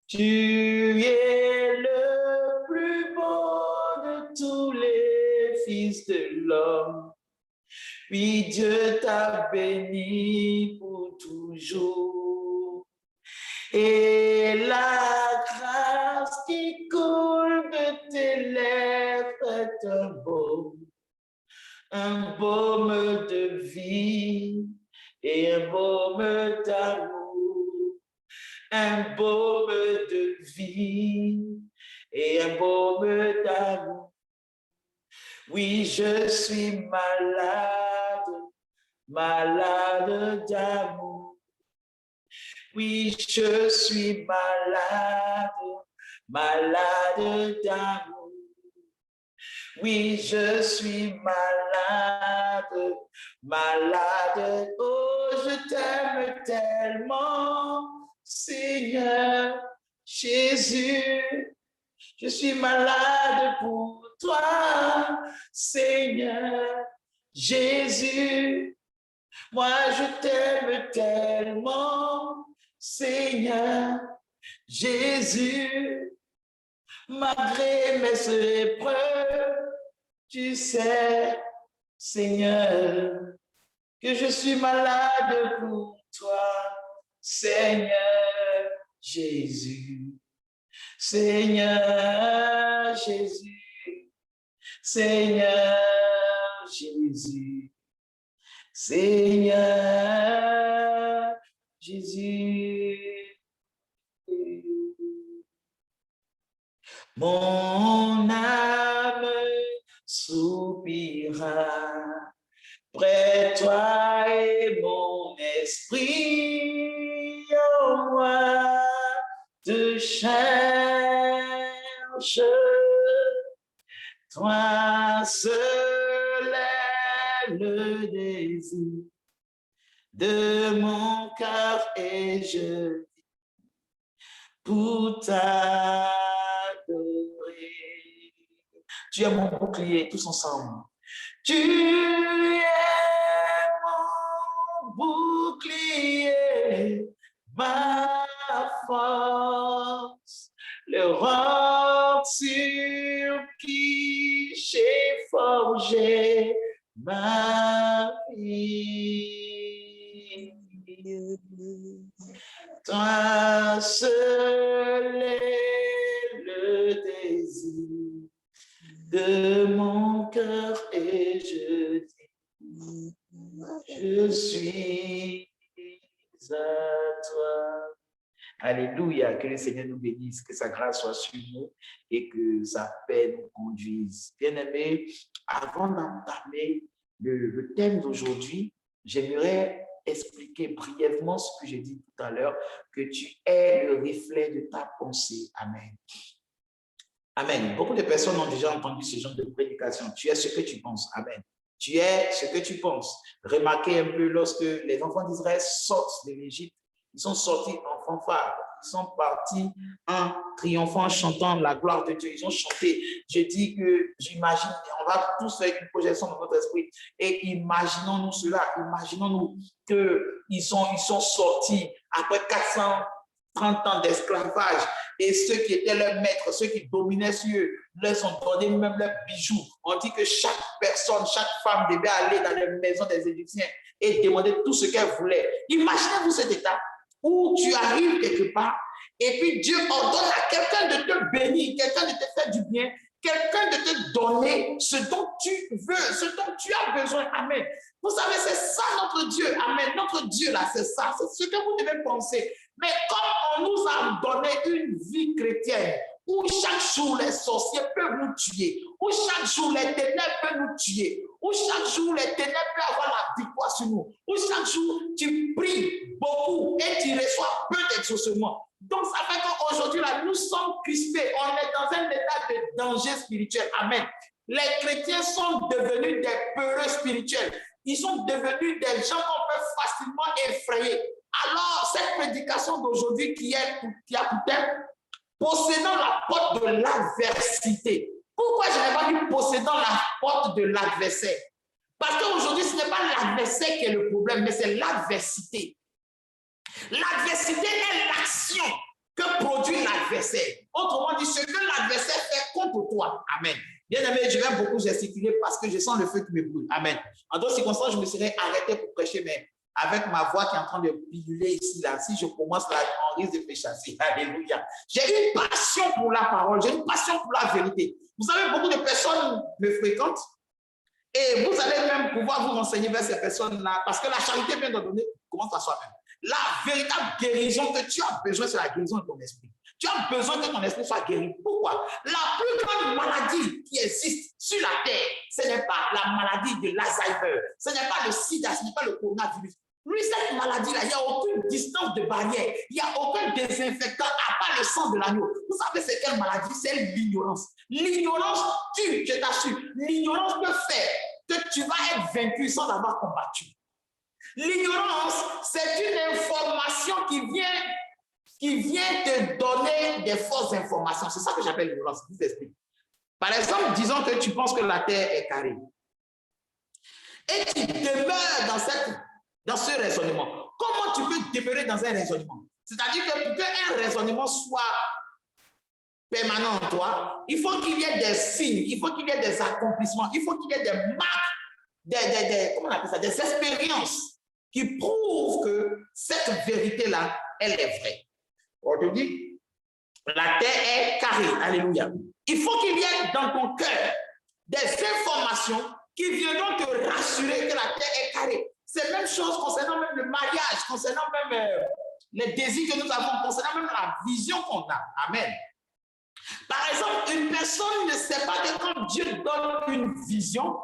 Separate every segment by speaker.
Speaker 1: Tu es le plus beau de tous les fils de l'homme. Oui, Dieu t'a béni pour toujours. Et la grâce qui coule de tes lèvres est un baume de vie et un baume d'amour, un baume de vie et un baume d'amour. Oui, je suis malade, malade d'amour. Oui, je suis malade, malade d'amour. Oui, je suis malade, malade. Oh, je t'aime tellement, Seigneur Jésus. Je suis malade pour toi, Seigneur Jésus. Moi, je t'aime tellement, Seigneur Jésus. Malgré mes épreuves, tu sais, Seigneur, que je suis malade pour toi, Seigneur Jésus. Seigneur Jésus, Seigneur Jésus, Seigneur Jésus. Mon âme soupira près de toi et mon esprit en moi te cherche. Toi seul est le désir de mon cœur et je vis pour t'adorer. Tu es mon bouclier, tous ensemble. Tu es mon bouclier, ma force, le roc sur qui j'ai forgé ma vie. Toi seul est le désir de mon cœur et je dis, je suis à toi. Alléluia, que le Seigneur nous bénisse, que sa grâce soit sur nous et que sa paix nous conduise. Bien-aimés, avant d'entamer le thème d'aujourd'hui, j'aimerais expliquer brièvement ce que j'ai dit tout à l'heure, que tu es le reflet de ta pensée. Amen. Amen. Beaucoup de personnes ont déjà entendu ce genre de prédication. Tu es ce que tu penses. Amen. Tu es ce que tu penses. Remarquez un peu lorsque les enfants d'Israël sortent de l'Égypte, ils sont sortis en fanfare. Ils sont partis en triomphant, en chantant la gloire de Dieu. Ils ont chanté. Je dis que j'imagine, on va tous faire une projection dans notre esprit et imaginons-nous cela. Imaginons-nous qu'ils sont sortis après 430 ans d'esclavage et ceux qui étaient leurs maîtres, ceux qui dominaient sur eux, leur ont donné même leurs bijoux. On dit que chaque personne, chaque femme devait aller dans les maisons des Égyptiens et demander tout ce qu'elle voulait. Imaginez-vous cet état où tu arrives quelque part et puis Dieu ordonne à quelqu'un de te bénir, quelqu'un de te faire du bien, quelqu'un de te donner ce dont tu veux, ce dont tu as besoin. Amen. Vous savez, c'est ça notre Dieu. Amen. Notre Dieu là, c'est ça. C'est ce que vous devez penser. Mais comme on nous a donné une vie chrétienne, où chaque jour les sorciers peuvent nous tuer, où chaque jour les ténèbres peuvent nous tuer, où chaque jour les ténèbres peuvent avoir la victoire sur nous, où chaque jour tu pries beaucoup et tu reçois peu d'exaucement. Donc ça fait qu'aujourd'hui là, nous sommes crispés, on est dans un état de danger spirituel. Amen. Les chrétiens sont devenus des peureux spirituels. Ils sont devenus des gens qu'on peut facilement effrayer. Alors, cette prédication d'aujourd'hui qui a pour thème possédant la porte de l'adversité. Pourquoi je n'ai pas dit possédant la porte de l'adversaire? Parce qu'aujourd'hui, ce n'est pas l'adversaire qui est le problème, mais c'est l'adversité. L'adversité est l'action que produit l'adversaire. Autrement dit, ce que l'adversaire fait contre toi. Amen. Bien aimé, je vais beaucoup gesticuler parce que je sens le feu qui me brûle. Amen. En d'autres circonstances, je me serais arrêté pour prêcher, mais avec ma voix qui est en train de piluler ici, là, si je commence là, on risque de me chasser. Alléluia. J'ai une passion pour la parole, j'ai une passion pour la vérité. Vous savez, beaucoup de personnes me fréquentent et vous allez même pouvoir vous renseigner vers ces personnes-là parce que la charité vient de donner, commence à soi-même. La véritable guérison que tu as besoin, c'est la guérison de ton esprit. Tu as besoin que ton esprit soit guéri. Pourquoi? La plus grande maladie qui existe sur la terre, ce n'est pas la maladie de l'Alzheimer, ce n'est pas le sida, ce n'est pas le coronavirus. Lui, cette maladie-là, il n'y a aucune distance de barrière, il n'y a aucun désinfectant à part le sang de l'agneau. Vous savez, c'est quelle maladie? C'est l'ignorance. L'ignorance tue, je t'assure. L'ignorance peut faire que tu vas être vaincu sans avoir combattu. L'ignorance, c'est une information qui vient te donner des fausses informations. C'est ça que j'appelle l'ignorance. Je vous explique. Par exemple, disons que tu penses que la terre est carrée. Et tu demeures dans ce raisonnement. Comment tu peux demeurer dans un raisonnement? C'est-à-dire que pour qu'un raisonnement soit permanent en toi, il faut qu'il y ait des signes, il faut qu'il y ait des accomplissements, il faut qu'il y ait des marques, comment on appelle ça, des expériences qui prouvent que cette vérité-là, elle est vraie. On te dit, la terre est carrée. Alléluia. Il faut qu'il y ait dans ton cœur des informations qui viendront te rassurer que la terre est carrée. C'est la même chose concernant même le mariage, concernant même les désirs que nous avons, concernant même la vision qu'on a. Amen. Par exemple, une personne ne sait pas que quand Dieu donne une vision,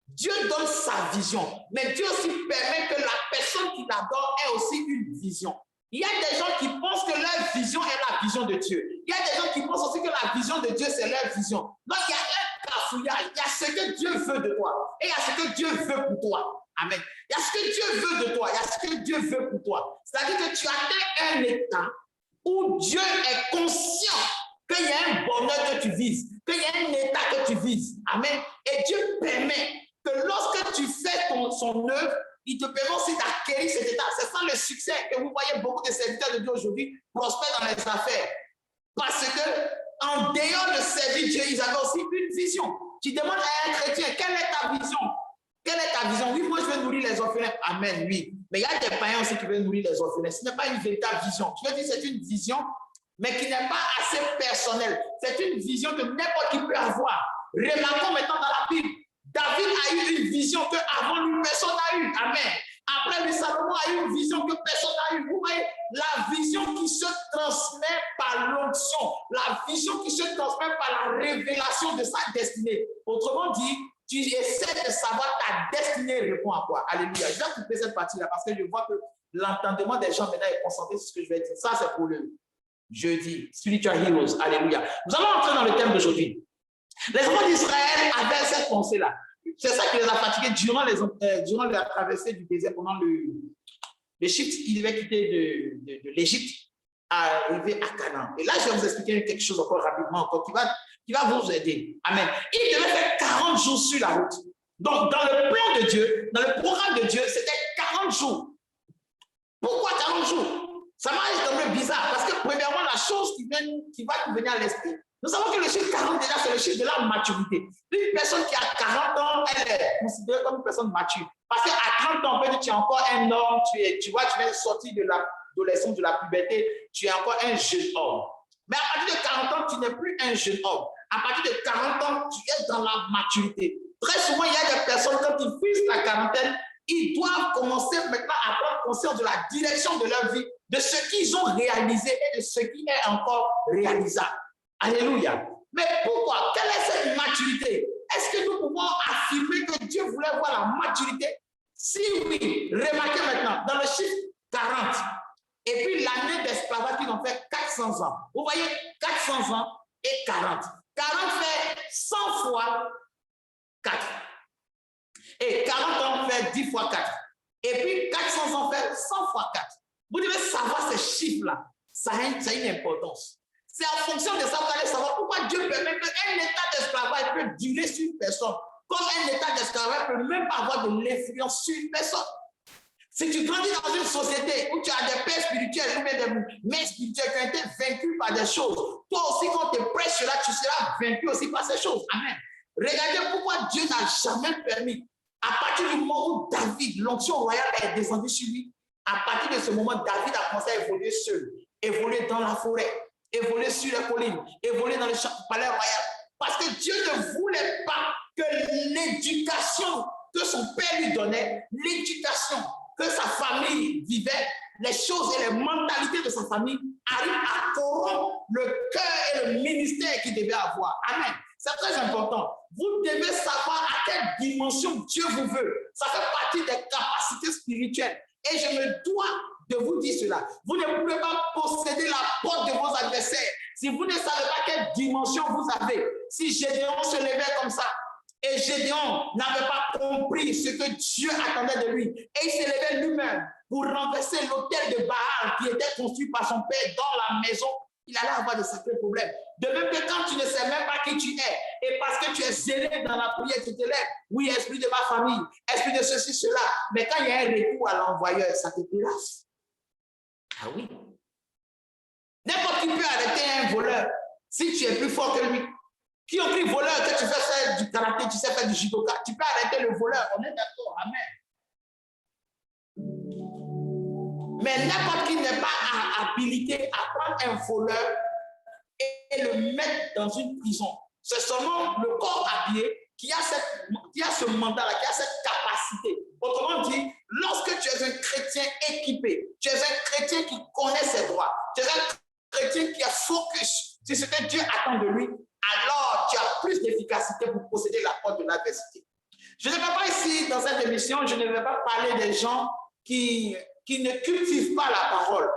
Speaker 1: Dieu donne sa vision. Mais Dieu aussi permet que la personne qui la donne ait aussi une vision. Il y a des gens qui pensent que leur vision est la vision de Dieu. Il y a des gens qui pensent aussi que la vision de Dieu, c'est leur vision. Donc, il y a un cafouillage. Il y a ce que Dieu veut de toi. Et il y a ce que Dieu veut pour toi. Amen. Il y a ce que Dieu veut de toi. Il y a ce que Dieu veut pour toi. C'est-à-dire que tu atteins un état où Dieu est conscient qu'il y a un bonheur que tu vises, qu'il y a un état que tu vises. Amen. Et Dieu permet que lorsque tu fais son œuvre, il te permet aussi d'acquérir cet état. C'est ça le succès que vous voyez beaucoup de serviteurs de Dieu aujourd'hui prospèrent dans les affaires. Parce que en dehors de servir Dieu, ils avaient aussi une vision. Tu demandes à un chrétien, quelle est ta vision? Quelle est ta vision? Oui, moi je veux nourrir les orphelins. Amen, oui. Mais il y a des païens aussi qui veulent nourrir les orphelins. Ce n'est pas une véritable vision. Je veux dire, c'est une vision, mais qui n'est pas assez personnelle. C'est une vision que n'importe qui peut avoir. Remarquons maintenant dans la Bible. David a eu une vision qu'avant lui, personne n'a eu. Amen. Après lui, Salomon a eu une vision que personne n'a eu. Vous voyez, la vision qui se transmet par l'onction, la vision qui se transmet par la révélation de sa destinée. Autrement dit, tu essaies de savoir ta destinée répond à quoi. Alléluia. Je vais couper cette partie-là parce que je vois que l'entendement des gens maintenant est concentré sur ce que je vais dire. Ça, c'est pour le jeudi. Spiritual Heroes. Alléluia. Nous allons entrer dans le thème d'aujourd'hui. Les enfants d'Israël avaient cette pensée-là. C'est ça qui les a fatigués durant la traversée du désert pendant le shift. Ils devaient quitter de l'Égypte à arriver à Canaan. Et là, je vais vous expliquer quelque chose encore rapidement qui va vous aider. Amen. Ils devaient faire 40 jours sur la route. Donc, dans le plan de Dieu, dans le programme de Dieu, c'était 40 jours. Pourquoi 40 jours? Ça m'a semblé bizarre parce que, premièrement, la chose qui va nous venir à l'esprit, nous savons que le chiffre 40, déjà, c'est le chiffre de la maturité. Une personne qui a 40 ans, elle est considérée comme une personne mature. Parce qu'à 30 ans, en fait, tu es encore un homme, tu vois, tu viens de sortir de l'adolescence, de la puberté, tu es encore un jeune homme. Mais à partir de 40 ans, tu n'es plus un jeune homme. À partir de 40 ans, tu es dans la maturité. Très souvent, il y a des personnes, quand ils finissent la quarantaine, ils doivent commencer maintenant à prendre conscience de la direction de leur vie, de ce qu'ils ont réalisé et de ce qui est encore réalisable. Alléluia. Mais pourquoi? Quelle est cette maturité? Est-ce que nous pouvons affirmer que Dieu voulait voir la maturité? Si oui, remarquez maintenant, dans le chiffre 40, et puis l'année d'esclavage qui ont fait 400 ans. Vous voyez, 400 ans et 40. 40 fait 100 fois 4. Et 40 ans fait 10 fois 4. Et puis 400 ans fait 100 fois 4. Vous devez savoir ces chiffres-là. Ça a une importance. C'est en fonction de ça que vous allez savoir pourquoi Dieu permet qu'un état d'esclavage peut durer sur une personne. Comme un état d'esclavage ne peut même pas avoir de l'influence sur une personne. Si tu grandis dans une société où tu as des pères spirituels ou bien des mères spirituelles qui ont été vaincus par des choses, toi aussi, quand tu prêches cela, tu seras vaincu aussi par ces choses. Amen. Regardez pourquoi Dieu n'a jamais permis, à partir du moment où David, l'onction royale est descendue sur lui, à partir de ce moment, David a commencé à évoluer seul, évoluer dans la forêt, évoluer sur les collines, évoluer dans le palais royal. Parce que Dieu ne voulait pas que l'éducation que son père lui donnait, l'éducation que sa famille vivait, les choses et les mentalités de sa famille arrivent à corrompre le cœur et le ministère qu'il devait avoir. Amen. C'est très important. Vous devez savoir à quelle dimension Dieu vous veut. Ça fait partie des capacités spirituelles. Et je me dois de vous dire cela. Vous ne pouvez pas posséder la porte de vos adversaires si vous ne savez pas quelle dimension vous avez. Si Gédéon se levait comme ça, et Gédéon n'avait pas compris ce que Dieu attendait de lui, et il se levait lui-même pour renverser l'autel de Baal qui était construit par son père dans la maison, il allait avoir de sacrés problèmes. De même que quand tu ne sais même pas qui tu es, et parce que tu es zélé dans la prière, tu te lèves, oui, esprit de ma famille, esprit de ceci, cela, mais quand il y a un recours à l'envoyeur, ça te place. Ah oui. N'importe qui peut arrêter un voleur si tu es plus fort que lui. Qui ont pris voleur, que tu fais faire du karaté, tu sais faire du judoka, tu peux arrêter le voleur, on est d'accord, amen. Mais n'importe qui n'est pas habilité à prendre un voleur et le mettre dans une prison. C'est seulement le corps habillé qui a ce mandat-là, qui a cette capacité. Autrement dit, lorsque tu es un chrétien équipé, tu es un chrétien qui connaît ses droits, tu es un chrétien qui est focus sur ce que Dieu attend de lui, alors tu as plus d'efficacité pour posséder la porte de l'adversité. Je ne vais pas ici, dans cette émission, je ne vais pas parler des gens qui ne cultivent pas la parole.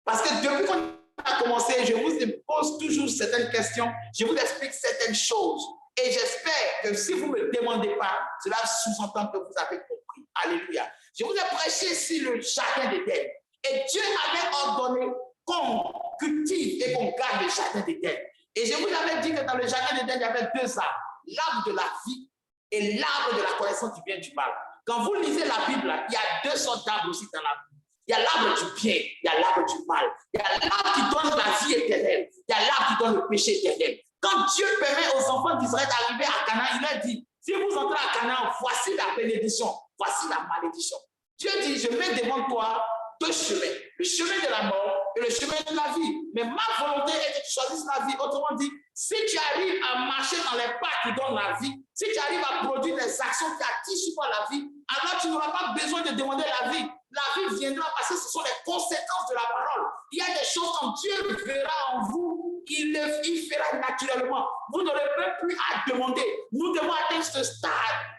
Speaker 1: Parce que depuis qu'on a commencé, je vous pose toujours certaines questions, je vous explique certaines choses. Et j'espère que si vous ne me demandez pas, cela sous-entend que vous avez compris. Alléluia. Je vous ai prêché sur le jardin d'Éden. Et Dieu avait ordonné qu'on cultive et qu'on garde le jardin d'Éden. Et je vous avais dit que dans le jardin d'Éden, il y avait deux arbres. L'arbre de la vie et l'arbre de la connaissance du bien et du mal. Quand vous lisez la Bible, il y a deux sortes d'arbres aussi dans la Bible. Il y a l'arbre du bien, il y a l'arbre du mal. Il y a l'arbre qui donne la vie éternelle. Il y a l'arbre qui donne le péché éternel. Quand Dieu permet aux enfants d'Israël d'arriver à Canaan, il leur dit, si vous entrez à Canaan, voici la bénédiction, voici la malédiction. Dieu dit, je mets devant toi deux chemins, le chemin de la mort et le chemin de la vie. Mais ma volonté est que tu choisisses la vie. Autrement dit, si tu arrives à marcher dans les pas qui donnent la vie, si tu arrives à produire des actions qui attirent sur la vie, alors tu n'auras pas besoin de demander la vie. La vie viendra parce que ce sont les conséquences de la parole. Il y a des choses quand Dieu verra en vous, il fera naturellement. Vous n'aurez même plus à demander. Nous devons atteindre ce stade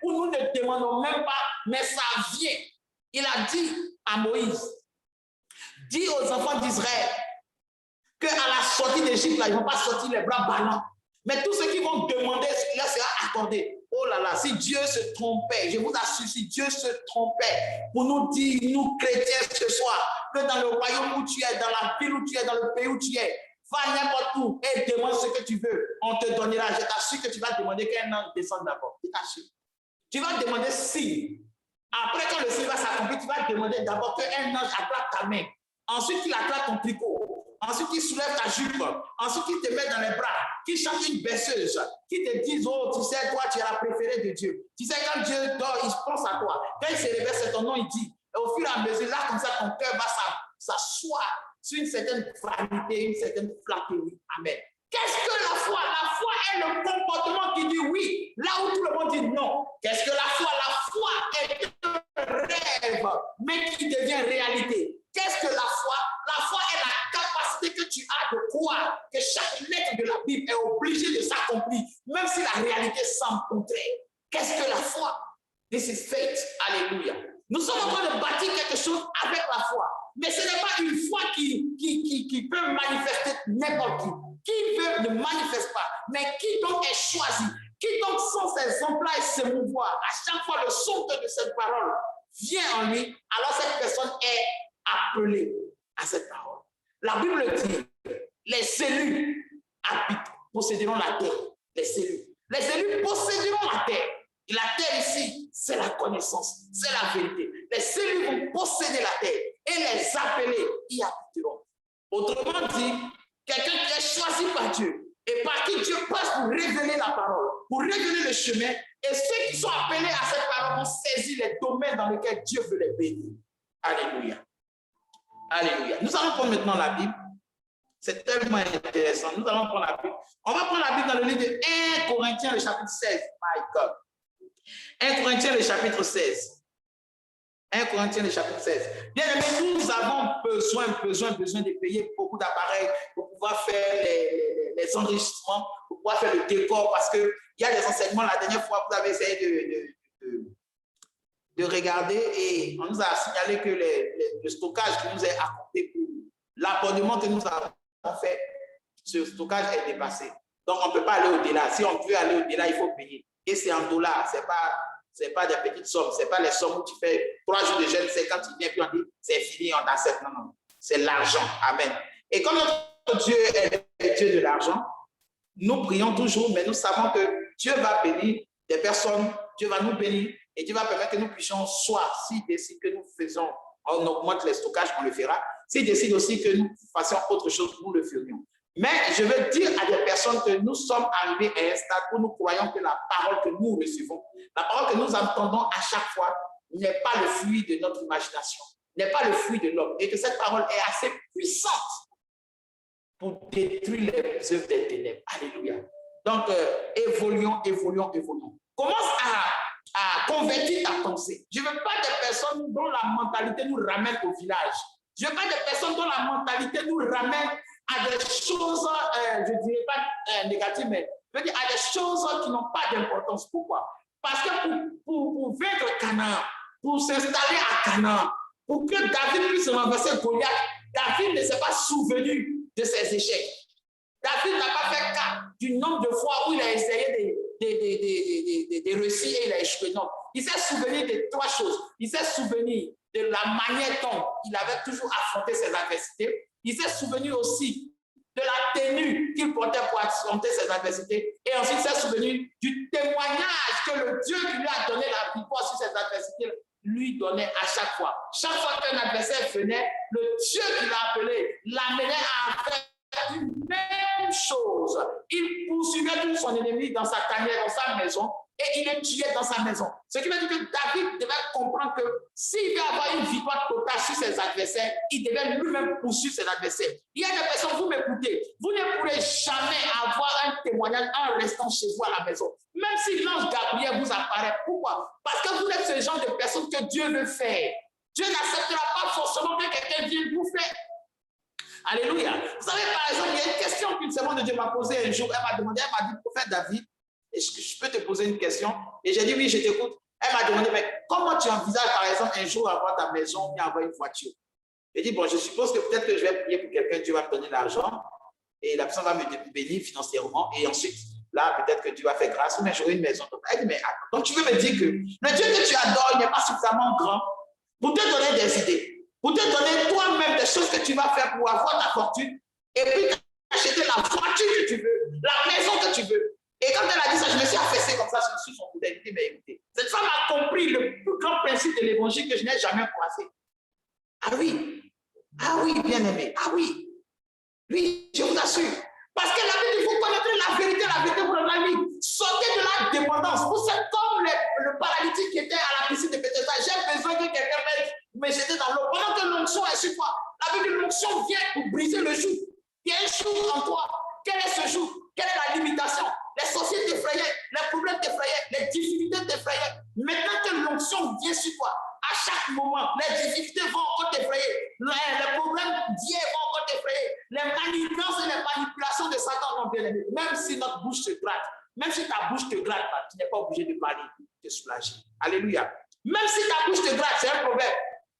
Speaker 1: où nous ne demandons même pas, mais ça vient. Il a dit à Moïse, dis aux enfants d'Israël qu'à la sortie d'Égypte, ils ne vont pas sortir les bras ballants. Mais tous ceux qui vont demander, là sera accordé. Oh là là, si Dieu se trompait, je vous assure, si Dieu se trompait pour nous dire, nous chrétiens ce soir, que dans le royaume où tu es, dans la ville où tu es, dans le pays où tu es, va n'importe où et demande ce que tu veux, on te donnera. Je t'assure que tu vas demander qu'un ange descende d'abord. Je t'assure. Tu vas demander si. Après, quand le signe va s'accomplir, tu vas demander d'abord qu'un ange attrape ta main. Ensuite, qu'il attrape ton tricot. Ensuite, qu'il soulève ta jupe. Ensuite, qu'il te met dans les bras. Qu'il chante une berceuse. Qu'il te dise, oh, tu sais, toi, tu es la préférée de Dieu. Tu sais, quand Dieu dort, il pense à toi. Quand il se réveille, c'est ton nom, il dit. Et au fur et à mesure, là, comme ça, ton cœur va s'asseoir sur une certaine vanité, une certaine flatterie. Amen. Qu'est-ce que la foi? La foi est le comportement qui dit oui, là où tout le monde dit non. Qu'est-ce que la foi? La foi est un rêve, mais qui devient réalité. Qu'est-ce que la foi? La foi est la capacité que tu as de croire que chaque lettre de la Bible est obligée de s'accomplir, même si la réalité semble contraire. Qu'est-ce que la foi? This is faith. Alléluia. Nous sommes en train de bâtir quelque chose avec la foi. Mais ce n'est pas une foi qui peut manifester n'importe qui. Qui veut ne manifeste pas, mais qui donc est choisi, qui donc sent ses exemplaires et se mouvoir. À chaque fois, le son de cette parole vient en lui, alors cette personne est appelée à cette parole. La Bible dit, les élus posséderont la terre. Les élus posséderont la terre. La terre ici, c'est la connaissance, c'est la vérité. Les cellules vont posséder la terre et les appelés y habiteront. Autrement dit, quelqu'un qui est choisi par Dieu et par qui Dieu passe pour révéler la parole, pour révéler le chemin, et ceux qui sont appelés à cette parole vont saisir les domaines dans lesquels Dieu veut les bénir. Alléluia. Alléluia. Nous allons prendre maintenant la Bible. C'est tellement intéressant. Nous allons prendre la Bible. On va prendre la Bible dans le livre de 1 Corinthiens, le chapitre 16. My God. 1 Corinthiens, le chapitre 16. 1 Corinthiens, le chapitre 16. Bien aimé, nous avons besoin de payer beaucoup d'appareils pour pouvoir faire les enrichissements, pour pouvoir faire le décor, parce qu'il y a des enseignements. La dernière fois, vous avez essayé de regarder et on nous a signalé que le stockage qui nous est accordé pour l'abonnement que nous avons fait, ce stockage est dépassé. Donc, on ne peut pas aller au-delà. Si on veut aller au-delà, il faut payer. Et c'est en dollars, ce n'est pas des petites sommes, ce n'est pas les sommes où tu fais 3 jours de jeûne, c'est quand tu viens, puis on dit c'est fini, on accepte. Non, non, c'est l'argent. Amen. Et comme notre Dieu est le Dieu de l'argent, nous prions toujours, mais nous savons que Dieu va bénir des personnes, Dieu va nous bénir et Dieu va permettre que nous puissions, soit s'il décide que nous faisons, on augmente les stockages, on le fera. S'il décide aussi que nous fassions autre chose, nous le ferions. Mais je veux dire à des personnes que nous sommes arrivés à un stade où nous croyons que la parole que nous recevons, la parole que nous entendons à chaque fois, n'est pas le fruit de notre imagination, n'est pas le fruit de l'homme, et que cette parole est assez puissante pour détruire les œuvres des ténèbres. Alléluia. Donc, évoluons. Commence à convertir ta pensée. Je ne veux pas des personnes dont la mentalité nous ramène au village. Je ne veux pas des personnes dont la mentalité nous ramène à des choses, je ne dirais pas négatives, mais je veux dire à des choses qui n'ont pas d'importance. Pourquoi? Parce que pour vaincre Canaan, pour s'installer à Canaan, pour que David puisse renverser Goliath, David ne s'est pas souvenu de ses échecs. David n'a pas fait cas du nombre de fois où il a essayé de réussir et il a échoué. Non, il s'est souvenu de 3 choses. Il s'est souvenu de la manière dont il avait toujours affronté ses adversités. Il s'est souvenu aussi de la tenue qu'il portait pour affronter ses adversités. Et ensuite, il s'est souvenu du témoignage que le Dieu qui lui a donné la victoire sur ses adversités lui donnait à chaque fois. Chaque fois qu'un adversaire venait, le Dieu qui l'a appelé l'amenait à faire une même chose. Il poursuivait tout son ennemi dans sa tanière, dans sa maison, et il le tuait dans sa maison. Ce qui veut dire que David devait comprendre que s'il veut avoir une victoire totale sur ses adversaires, il devait lui-même poursuivre ses adversaires. Il y a des personnes, vous m'écoutez, vous ne pourrez jamais avoir un témoignage en restant chez vous à la maison. Même si l'ange Gabriel vous apparaît. Pourquoi? Parce que vous êtes ce genre de personne que Dieu veut faire. Dieu n'acceptera pas forcément que quelqu'un vienne vous faire. Alléluia. Vous savez, par exemple, il y a une question qu'une servante de Dieu m'a posée un jour. Elle m'a demandé, elle m'a dit, prophète David, est-ce que je peux te poser une question? Et j'ai dit, oui, je t'écoute. Elle m'a demandé, mais comment tu envisages, par exemple, un jour avoir ta maison ou avoir une voiture? J'ai dit, bon, je suppose que peut-être que je vais prier pour quelqu'un, Dieu va me donner l'argent et la personne va me bénir financièrement et ensuite, là, peut-être que Dieu va faire grâce, mais j'aurai une maison. Elle dit, mais attends, donc tu veux me dire que le Dieu que tu adores n'est pas suffisamment grand pour te donner des idées, pour te donner toi-même des choses que tu vas faire pour avoir ta fortune et puis acheter la voiture que tu veux, la maison que tu veux. Et quand elle a dit ça, je me suis affaissé comme ça sur son coude. Elle dit, mais écoutez, cette femme a compris le plus grand principe de l'évangile que je n'ai jamais croisé. Ah oui, bien aimé, ah oui. Oui, je vous assure. Parce que la Bible, il faut connaître la vérité pour la vie. Sortez de la dépendance. Vous êtes comme le paralytique qui était à la piscine de Bethesda. J'ai besoin que quelqu'un me jette dans l'eau. Pendant que l'onction est sur toi, la Bible, l'onction vient pour briser le joug. Il y a un joug en toi. Quel est ce joug? Quelle est la limitation? Les sorciers t'effrayaient, les problèmes t'effrayaient, les difficultés t'effrayaient. Maintenant que l'onction vient sur toi, à chaque moment, les difficultés vont encore t'effrayer. Les problèmes d'hier vont encore t'effrayer. Les manigances et les manipulations de Satan vont bien aimer. Même si notre bouche se gratte, même si ta bouche te gratte, tu n'es pas obligé de parler, de te soulager. Alléluia. Même si ta bouche te gratte, c'est un proverbe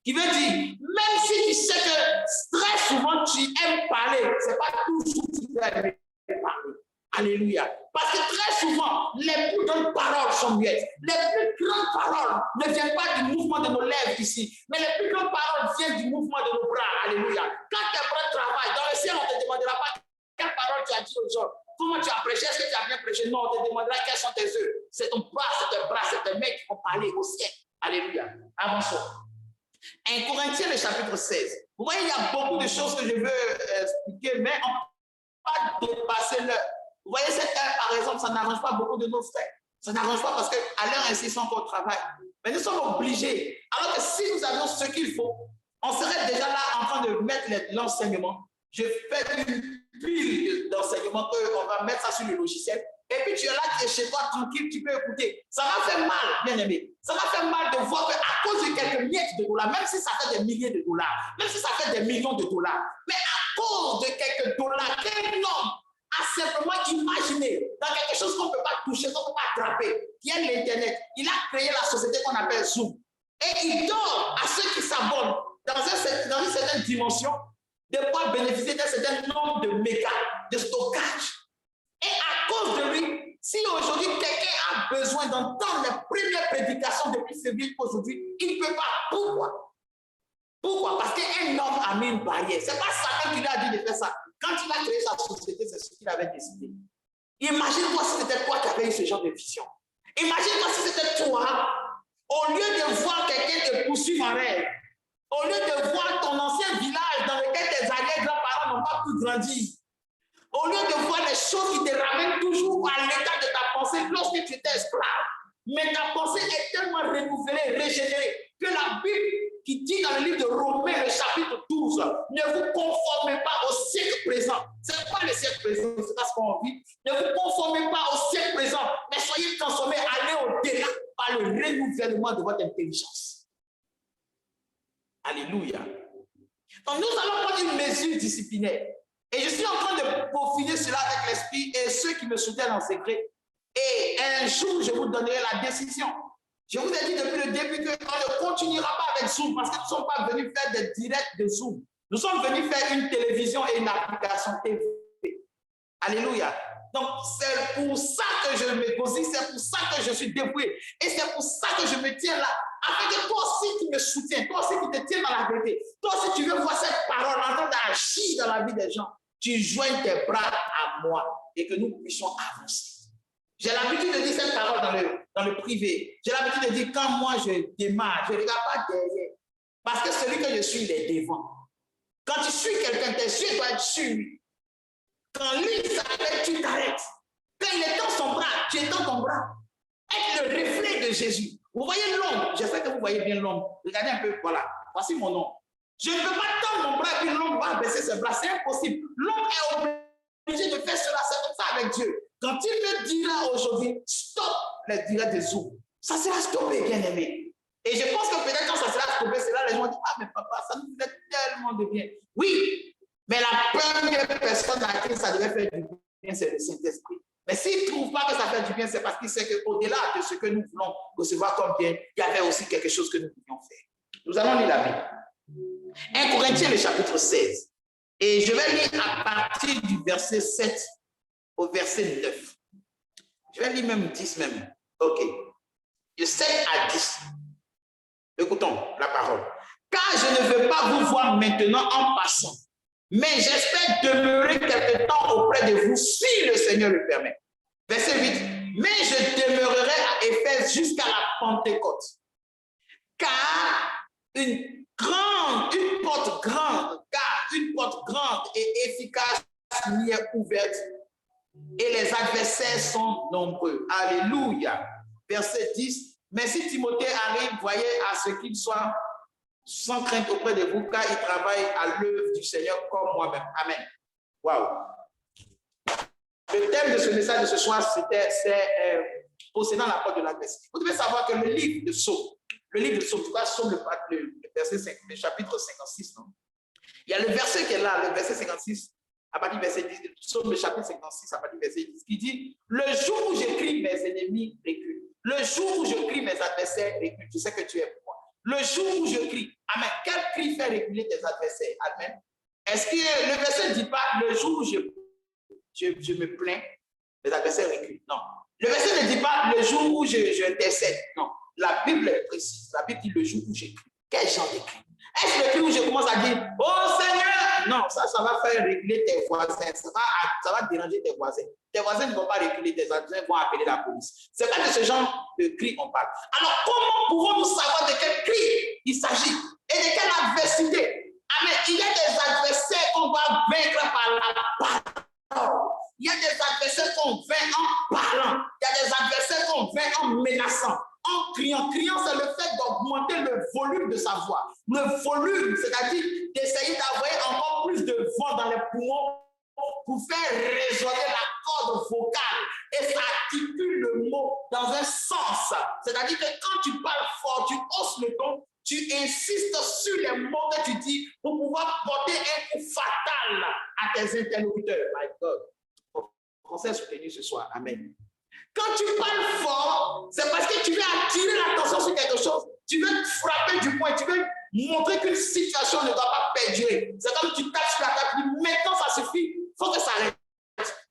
Speaker 1: qui veut dire, même si tu sais que très souvent tu aimes parler, ce n'est pas toujours que tu vas aimer parler. Alléluia. Parce que très souvent, les plus grandes paroles sont muettes. Les plus grandes paroles ne viennent pas du mouvement de nos lèvres ici, mais les plus grandes paroles viennent du mouvement de nos bras. Alléluia. Quand tes bras travaillent, dans le ciel, on ne te demandera pas quelle parole tu as dit aux gens. comment tu as prêché, est-ce que tu as bien prêché? Non, on te demandera quels sont tes œuvres. C'est ton bras, c'est tes bras, c'est tes mains qui vont parler au ciel. Alléluia. Avançons. 1 Corinthiens, le chapitre 16. Vous voyez, il y a beaucoup de choses que je veux expliquer, mais on ne peut pas dépasser l'heure. Vous voyez, cette heure, par exemple, ça n'arrange pas beaucoup de nos frères. Ça n'arrange pas parce qu'à l'heure ainsi, ils sont encore au travail. Mais nous sommes obligés. Alors que si nous avions ce qu'il faut, on serait déjà là en train de mettre l'enseignement. Je fais une pile d'enseignement qu'on va mettre ça sur le logiciel. Et puis tu es là, tu es chez toi tranquille, tu peux écouter. Ça m'a fait mal, bien aimé. Ça m'a fait mal de voir qu'à cause de quelques miettes de dollars, même si ça fait des milliers de dollars, même si ça fait des millions de dollars, mais à cause de quelques dollars, quel homme a simplement imaginé dans quelque chose qu'on ne peut pas toucher, qu'on ne peut pas attraper, qui est l'Internet. Il a créé la société qu'on appelle Zoom. Et il donne à ceux qui s'abonnent dans une certaine dimension de pouvoir bénéficier d'un certain nombre de mégas de stockage. Et à cause de lui, si aujourd'hui quelqu'un a besoin d'entendre les premières prédications depuis février aujourd'hui, il ne peut pas. Pourquoi? Pourquoi? Parce qu'un homme a mis une barrière. Ce n'est pas Satan qui lui a dit de faire ça. Quand il a créé sa société, c'est ce qu'il avait décidé. Imagine-toi si c'était toi qui avais eu ce genre de vision. Imagine-toi si c'était toi, au lieu de voir quelqu'un te poursuivre en rêve, au lieu de voir ton ancien village dans lequel tes arrière-grands-parents n'ont pas pu grandir, au lieu de voir les choses qui te ramènent toujours à l'état de ta pensée lorsque tu étais esclave, mais ta pensée est tellement renouvelée, régénérée, que la Bible qui dit dans le livre de Romains, le chapitre 12, ne vous conformez pas au siècle présent. Ce n'est pas le siècle présent, c'est pas ce qu'on vit. Ne vous conformez pas au siècle présent, mais soyez transformés, allez au-delà par le renouvellement de votre intelligence. Alléluia. Donc nous allons prendre une mesure disciplinaire. Et je suis en train de peaufiner cela avec l'esprit et ceux qui me soutiennent en secret. Et un jour, je vous donnerai la décision. Je vous ai dit depuis le début qu'on ne continuera pas avec Zoom parce que nous ne sommes pas venus faire des directs de Zoom. Nous sommes venus faire une télévision et une application TV. Alléluia. Donc, c'est pour ça que je me positionne, c'est pour ça que je suis dépouillé. Et c'est pour ça que je me tiens là. Afin que toi aussi tu me soutiens, toi aussi qui te tiens dans la vérité, toi aussi tu veux voir cette parole en train d'agir dans la vie des gens, tu joignes tes bras à moi et que nous puissions avancer. J'ai l'habitude de dire cette parole dans le privé. J'ai l'habitude de dire quand moi je démarre, je ne regarde pas derrière. Parce que celui que je suis, il est devant. Quand tu suis quelqu'un, tes yeux doivent être sur lui. Quand lui s'arrête, tu t'arrêtes. Quand il est dans son bras, tu es dans ton bras. Être le reflet de Jésus. Vous voyez l'ombre. J'espère que vous voyez bien l'ombre. Regardez un peu, voilà. Voici mon nom. Je ne peux pas tendre mon bras et puis l'ombre va baisser ses bras. C'est impossible. L'ombre est obligé de faire cela. C'est comme ça avec Dieu. Quand il me dira aujourd'hui, stop les directs de Zoom, ça sera stoppé, bien aimé. Et je pense que peut-être quand ça sera stoppé, c'est là les gens disent, ah mais papa, ça nous fait tellement de bien. Oui, mais la première personne à qui ça devait faire du bien, c'est le Saint-Esprit. Mais s'il ne trouve pas que ça fait du bien, c'est parce qu'il sait qu'au-delà de ce que nous voulons recevoir comme bien, il y avait aussi quelque chose que nous pouvions faire. Nous allons lire la Bible. 1 Corinthiens, le chapitre 16. Et je vais lire à partir du verset 7 au verset 9. Je vais lire même 10 même. Ok. De 7 à 10. Écoutons la parole. Car je ne veux pas vous voir maintenant en passant, mais j'espère demeurer quelque temps auprès de vous si le Seigneur le permet. Verset 8. Mais je demeurerai à Éphèse jusqu'à la Pentecôte. Car une porte grande et efficace m'y est ouverte et les adversaires sont nombreux. Alléluia. Verset 10. Mais si Timothée arrive, voyez à ce qu'il soit sans crainte auprès de vous, car il travaille à l'œuvre du Seigneur comme moi-même. Amen. Waouh. Le thème de ce message de ce soir, c'est possédant la porte de l'adversité. Vous devez savoir que le livre de Psaume, tu vois, Psaume, le chapitre 56, non? Il y a le verset qui est là, le verset 56, à partir du verset 10, Psaume, le chapitre 56, à partir du verset 10, qui dit, le jour où j'écris, mes ennemis reculent. Le jour où je crie, mes adversaires reculent. Je sais que tu es pour moi. Le jour où je crie, amen. Quel cri fait reculer tes adversaires? Amen. Est-ce que le verset ne dit pas le jour où je me plains, mes adversaires reculent? Non. Le verset ne dit pas le jour où je intercède. Non. La Bible est précise. La Bible dit le jour où j'écris. Quel genre de cri? Est-ce le cri où je commence à dire, oh Seigneur? Non, ça va faire reculer tes voisins. Ça va déranger tes voisins. Tes voisins ne vont pas reculer, tes voisins vont appeler la police. C'est pas de ce genre de cri qu'on parle. Alors, comment pouvons-nous savoir de quel cri il s'agit et de quelle adversité? Amen. Il y a des adversaires qu'on doit vaincre par la parole. Il y a des adversaires qu'on vainc en parlant. Il y a des adversaires qu'on vainc en menaçant. En criant. Criant, c'est le fait d'augmenter le volume de sa voix. Le volume, c'est-à-dire d'essayer d'envoyer encore plus de vent dans les poumons pour faire résonner la corde vocale. Et ça articule le mot dans un sens. C'est-à-dire que quand tu parles fort, tu hausses le ton, tu insistes sur les mots que tu dis pour pouvoir porter un coup fatal à tes interlocuteurs. My God. Français soutenu ce soir. Amen. Quand tu parles fort, c'est parce que tu veux attirer l'attention sur quelque chose. Tu veux frapper du poing. Tu veux montrer qu'une situation ne doit pas perdurer. C'est comme tu tapes sur la table. Maintenant, ça suffit. Il faut que ça arrête.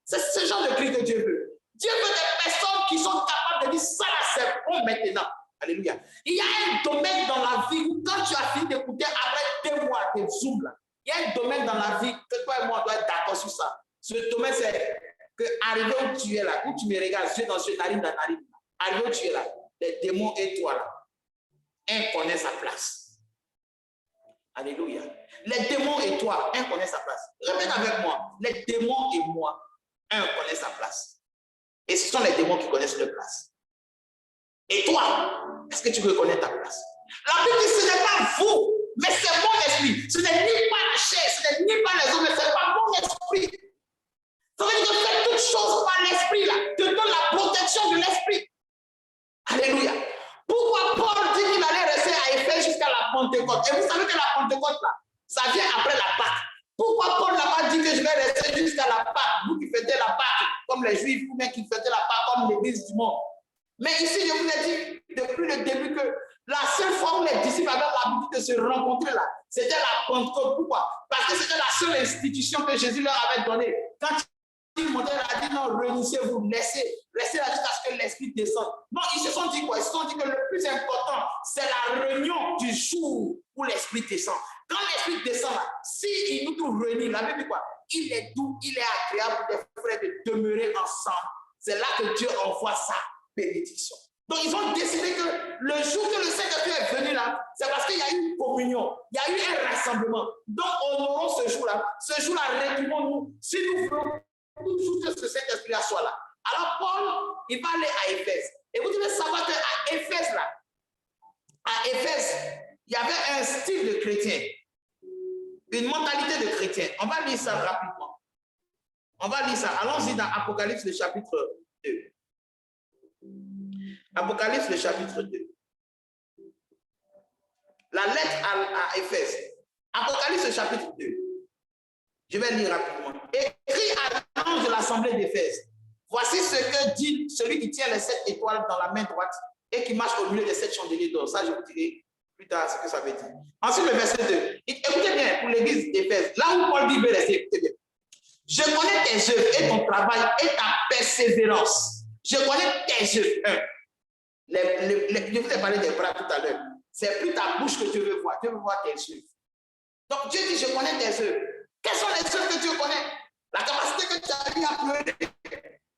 Speaker 1: C'est ce genre de cri que Dieu veut. Dieu veut des personnes qui sont capables de dire ça là, c'est bon maintenant. Alléluia. Il y a un domaine dans la vie où quand tu as fini d'écouter après 2 mois de Zoom, là, il y a un domaine dans la vie que toi et moi on doit être d'accord sur ça. Ce domaine, c'est que arrivé où tu es là, où tu me regardes, yeux dans yeux, narine dans narine, arrivé où tu es là, les démons et toi là, un connaît sa place. Alléluia. Les démons et toi, un connaît sa place. Répète avec moi. Les démons et moi, un connaît sa place. Et ce sont les démons qui connaissent leur place. Et toi, est-ce que tu veux connaître ta place? La Bible dit, ce n'est pas vous, mais c'est mon esprit. Ce n'est ni pas la chair, ce n'est ni pas les hommes, mais c'est pas mon esprit. Ça veut dire que fais toutes choses par l'esprit, là. Te donne la protection de l'esprit. Alléluia. Pourquoi Paul dit qu'il allait rester à Éphèse jusqu'à la Pentecôte? Et vous savez que la Pentecôte, là, ça vient après la Pâque. Pourquoi Paul n'a pas dit que je vais rester jusqu'à la Pâque, vous qui fêtez la Pâque comme les Juifs, ou bien qui fêtez la Pâque comme l'Église du monde? Mais ici, je vous ai dit depuis le début que la seule fois où les disciples avaient l'habitude de se rencontrer là, c'était la Pentecôte. Pourquoi? Parce que c'était la seule institution que Jésus leur avait donnée. Quand il montait, il a dit non, réunissez-vous, laissez là jusqu'à ce que l'Esprit descende. Non, ils se sont dit quoi? Ils se sont dit que le plus important, c'est la réunion du jour où l'Esprit descend. Quand l'Esprit descend là, s'il nous trouve réunis, la Bible dit quoi? Il est doux, il est agréable pour des frères de demeurer ensemble. C'est là que Dieu envoie sa bénédiction. Donc, ils ont décidé que le jour que le Saint-Esprit est venu là, c'est parce qu'il y a eu une communion, il y a eu un rassemblement. Donc, honorons ce jour-là. Ce jour-là, retrouvons-nous. Si nous voulons toujours que ce Saint-Esprit-là soit là. Alors, Paul, il va aller à Éphèse. Et vous devez savoir qu'à Éphèse, là, à Éphèse, il y avait un style de chrétien, une mentalité de chrétien. On va lire ça rapidement. On va lire ça. Allons-y dans Apocalypse, le chapitre 2. Apocalypse, le chapitre 2. La lettre à Éphèse. Apocalypse, le chapitre 2. Je vais lire rapidement. Écrit à l'ange de l'assemblée d'Éphèse. Voici ce que dit celui qui tient les 7 étoiles dans la main droite et qui marche au milieu des 7 chandeliers d'or. Ça, je vous dirai plus tard ce que ça veut dire. Ensuite, le verset 2. Écoutez bien pour l'église d'Éphèse. Là où Paul dit, écoutez bien. Je connais tes œuvres et ton travail et ta persévérance. Je connais tes œuvres. Je vous ai parlé des bras tout à l'heure. C'est plus ta bouche que Dieu veut voir. Dieu veut voir tes œuvres. Donc Dieu dit, je connais tes œuvres. Quelles sont les œuvres que Dieu connaît? La capacité que tu as eu à pleurer.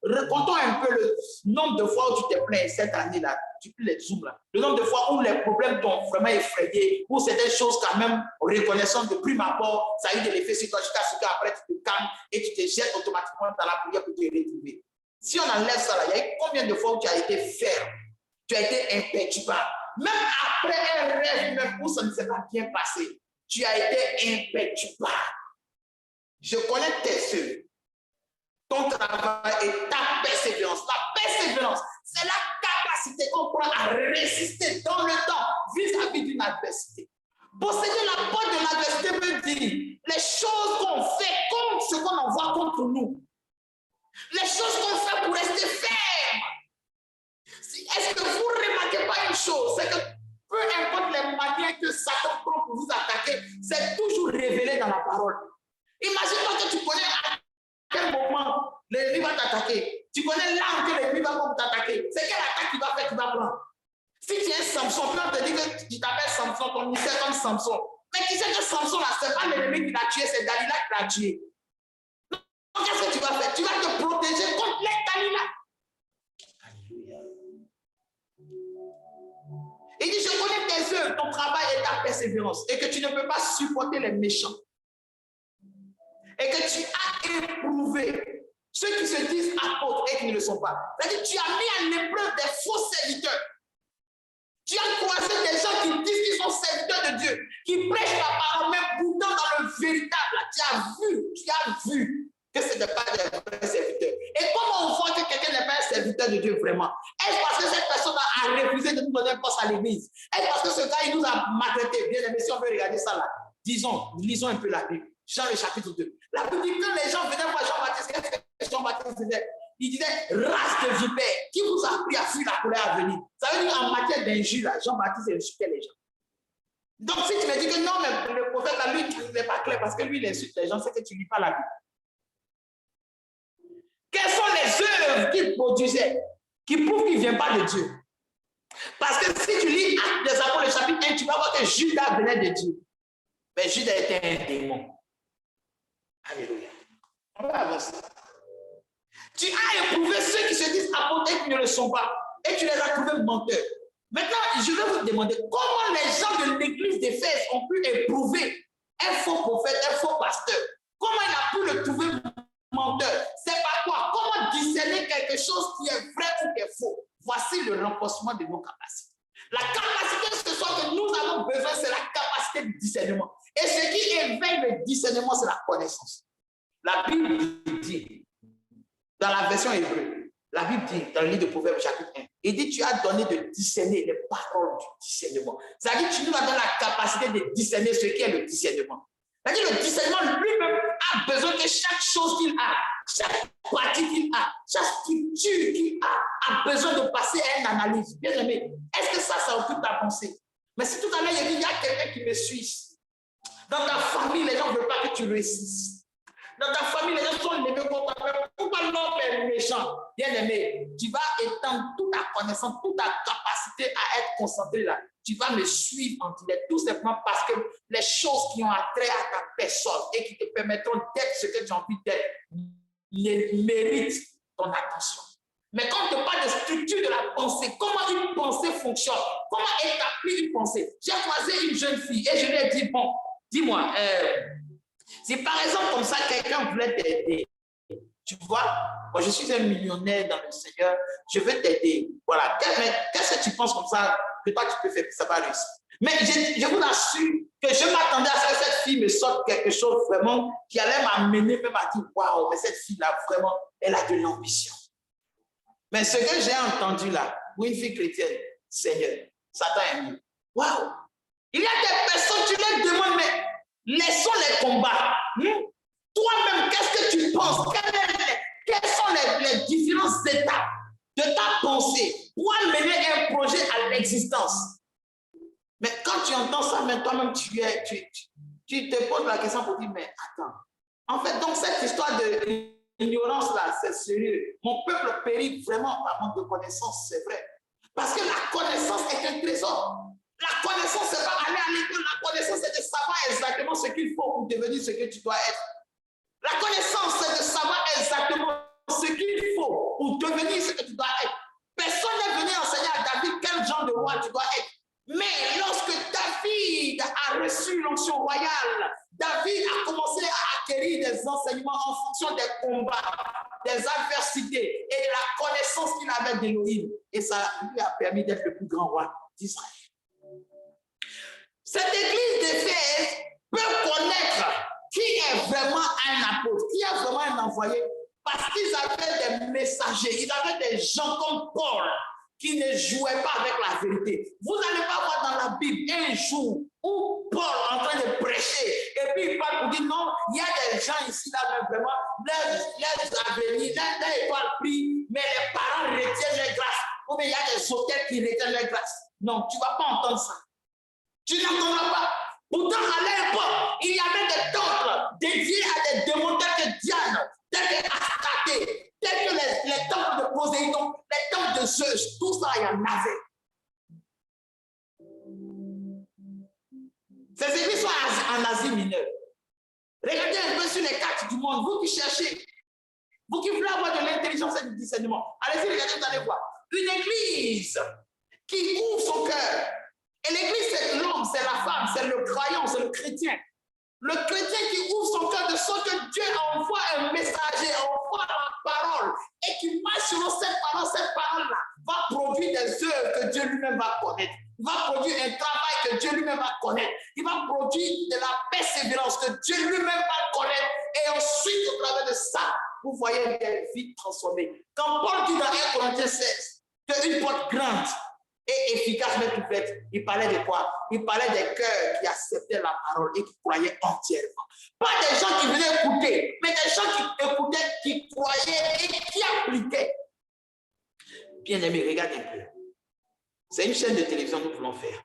Speaker 1: Recomptons un peu le nombre de fois où tu t'es plaint cette année-là, depuis les zooms là. Le nombre de fois où les problèmes t'ont vraiment effrayé, où certaines choses quand même reconnaissant de prime abord, ça a eu de l'effet sur toi jusqu'à ce qu'après tu te calmes et tu te jettes automatiquement dans la prière pour te retrouver. Si on enlève ça là, il y a eu combien de fois où tu as été ferme, tu as été imperturbable. Même après un rêve, même où ça ne s'est pas bien passé, tu as été imperturbable. Je connais tes œuvres, ton travail et ta persévérance. La persévérance, c'est la capacité qu'on prend à résister dans le temps vis-à-vis d'une adversité. Posséder la porte de l'adversité veut dire les choses qu'on fait contre ce qu'on envoie contre nous. Les choses qu'on fait pour rester ferme. Est-ce que vous ne remarquez pas une chose? C'est que peu importe les manières que Satan prend pour vous attaquer, c'est toujours révélé dans la parole. Imagine-toi que tu connais à quel moment l'ennemi va t'attaquer. Tu connais l'arme que l'ennemi va t'attaquer. C'est quelle attaque qu'il va faire, qu'il va prendre. Si tu es Samson, on te dit que tu t'appelles Samson, ton ministère comme Samson. Mais tu sais que Samson, là, ce n'est pas l'ennemi qui l'a tué, c'est Dalila qui l'a tué. Donc, qu'est-ce que tu vas faire? Tu vas te protéger contre les Dalila. Alléluia. Il dit, je connais tes œuvres, ton travail et ta persévérance, et que tu ne peux pas supporter les méchants. Et que tu as éprouvé ceux qui se disent apôtres et qui ne le sont pas. C'est-à-dire, tu as mis à l'épreuve des faux serviteurs. Tu as croisé des gens qui disent qu'ils sont serviteurs de Dieu, qui prêchent la parole, mais pourtant dans le véritable, tu as vu que ce n'est pas des vrais serviteurs. Et comment on voit que quelqu'un n'est pas un serviteur de Dieu vraiment? Est-ce parce que cette personne a refusé de nous donner un poste à l'église? Est-ce parce que ce gars, il nous a maltraité? Bien aimé, si on veut regarder ça là, lisons un peu la Bible. Jean le chapitre 2. La Bible dit que les gens venaient voir Jean-Baptiste, qu'est-ce que Jean-Baptiste disait? Il disait, race de vipères, qui vous a appris à fuir la colère à venir? Ça veut dire en matière d'injure, Jean-Baptiste insultait les gens. Donc si tu me dis que non, mais le prophète, là, lui, il n'est pas clair parce que lui, il insulte les gens, c'est que tu ne lis pas la Bible. Quelles sont les œuvres qu'il produisait, qui prouvent qu'il ne vient pas de Dieu? Parce que si tu lis Actes des Apôtres, le chapitre 1, tu vas voir que Judas venait de Dieu. Mais Judas était un démon. Alléluia. On va avancer. Tu as éprouvé ceux qui se disent apôtres et qui ne le sont pas. Et tu les as trouvés menteurs. Maintenant, je vais vous demander comment les gens de l'église d'Éphèse ont pu éprouver un faux prophète, un faux pasteur. Comment il a pu le trouver menteur? C'est par quoi? Comment discerner quelque chose qui est vrai ou qui est faux? Voici le renforcement de nos capacités. La capacité, ce soit que nous avons besoin, c'est la capacité de discernement. Et ce qui éveille le discernement, c'est la connaissance. La Bible dit, dans la version hébreu, la Bible dit, dans le livre de Proverbes, chapitre 1, il dit, tu as donné de discerner les paroles du discernement. C'est-à-dire que tu nous as donné la capacité de discerner ce qui est le discernement. C'est-à-dire que le discernement lui-même a besoin que chaque chose qu'il a, chaque pratique qu'il a, chaque structure qu'il a besoin de passer à une analyse. Bien aimé, est-ce que ça occupe ta pensée? Mais si tout à l'heure, il y a quelqu'un qui me suit, dans ta famille, les gens ne veulent pas que tu réussisses. Dans ta famille, les gens sont levés contre toi. Pourquoi l'homme est méchant? Bien aimé, tu vas étendre toute ta connaissance, toute ta capacité à être concentré là. Tu vas me suivre en direct, tout simplement parce que les choses qui ont attrait à ta personne et qui te permettront d'être ce que tu as envie d'être méritent ton attention. Mais quand on te parle de structure de la pensée, comment une pensée fonctionne, comment établir une pensée. J'ai croisé une jeune fille et je lui ai dit, bon, dis-moi, si par exemple comme ça, quelqu'un voulait t'aider, tu vois, moi je suis un millionnaire dans le Seigneur, je veux t'aider. Voilà, qu'est-ce que tu penses comme ça, que toi tu peux faire, ça va réussir. Mais je vous assure que je m'attendais à ce que cette fille me sorte quelque chose vraiment qui allait m'amener même à dire, waouh, mais cette fille-là, vraiment, elle a de l'ambition. Mais ce que j'ai entendu là, pour une fille chrétienne, Seigneur, Satan est mieux. Waouh! Il y a des personnes, tu leur demandes, mais laissons les combats. Toi-même, qu'est-ce que tu penses? Quelles sont les différentes étapes de ta pensée pour amener un projet à l'existence? Mais quand tu entends ça, mais toi-même, tu te poses la question pour dire, mais attends. En fait, donc cette histoire de l'ignorance là, c'est sérieux. Mon peuple périt vraiment par manque de connaissance, c'est vrai. Parce que la connaissance est un trésor. La connaissance, c'est pas aller à l'école. La connaissance, c'est de savoir exactement ce qu'il faut pour devenir ce que tu dois être. La connaissance, c'est de savoir exactement ce qu'il faut pour devenir ce que tu dois être. Personne n'est venu enseigner à David quel genre de roi tu dois être. Mais lorsque David a reçu l'onction royale, David a commencé à acquérir des enseignements en fonction des combats, des adversités et de la connaissance qu'il avait d'Élohim. Et ça lui a permis d'être le plus grand roi d'Israël. Cette église d'Éphèse peut connaître qui est vraiment un apôtre, qui est vraiment un envoyé, parce qu'ils avaient des messagers, ils avaient des gens comme Paul qui ne jouaient pas avec la vérité. Vous n'allez pas voir dans la Bible un jour où Paul est en train de prêcher et puis il parle pour dire non, il y a des gens ici là, mais vraiment, leurs avenirs, leurs étoiles brillent, mais les parents retiennent les grâces. Ou bien il y a des hôtels qui retiennent les grâces. Non, tu ne vas pas entendre ça. Tu n'entendras pas. Pourtant, à l'époque, il y avait des temples dédiés à des démons tels que Diane, tels que Astarté, tels que les temples de Poséidon, les temples de Zeus, tout ça, il y en avait. Ces églises sont mineure. Regardez un peu sur les cartes du monde, vous qui cherchez, vous qui voulez avoir de l'intelligence et du discernement. Allez-y, regardez, vous allez voir. Une église qui ouvre son cœur. Et l'église, c'est l'homme, c'est la femme, c'est le croyant, c'est le chrétien. Le chrétien qui ouvre son cœur de sorte que Dieu envoie un messager, envoie la parole et qui marche selon cette parole-là va produire des œuvres que Dieu lui-même va connaître. Il va produire un travail que Dieu lui-même va connaître. Il va produire de la persévérance que Dieu lui-même va connaître. Et ensuite, au travers de ça, vous voyez des vies transformées. Quand Paul dit dans 1 Corinthiens 16 qu'une porte grande et efficace mais tout faite, il parlait de quoi? Il parlait des cœurs qui acceptaient la parole et qui croyaient entièrement. Pas des gens qui venaient écouter, mais des gens qui écoutaient, qui croyaient et qui appliquaient. Bien-aimés, regardez un peu. C'est une chaîne de télévision que nous voulons faire.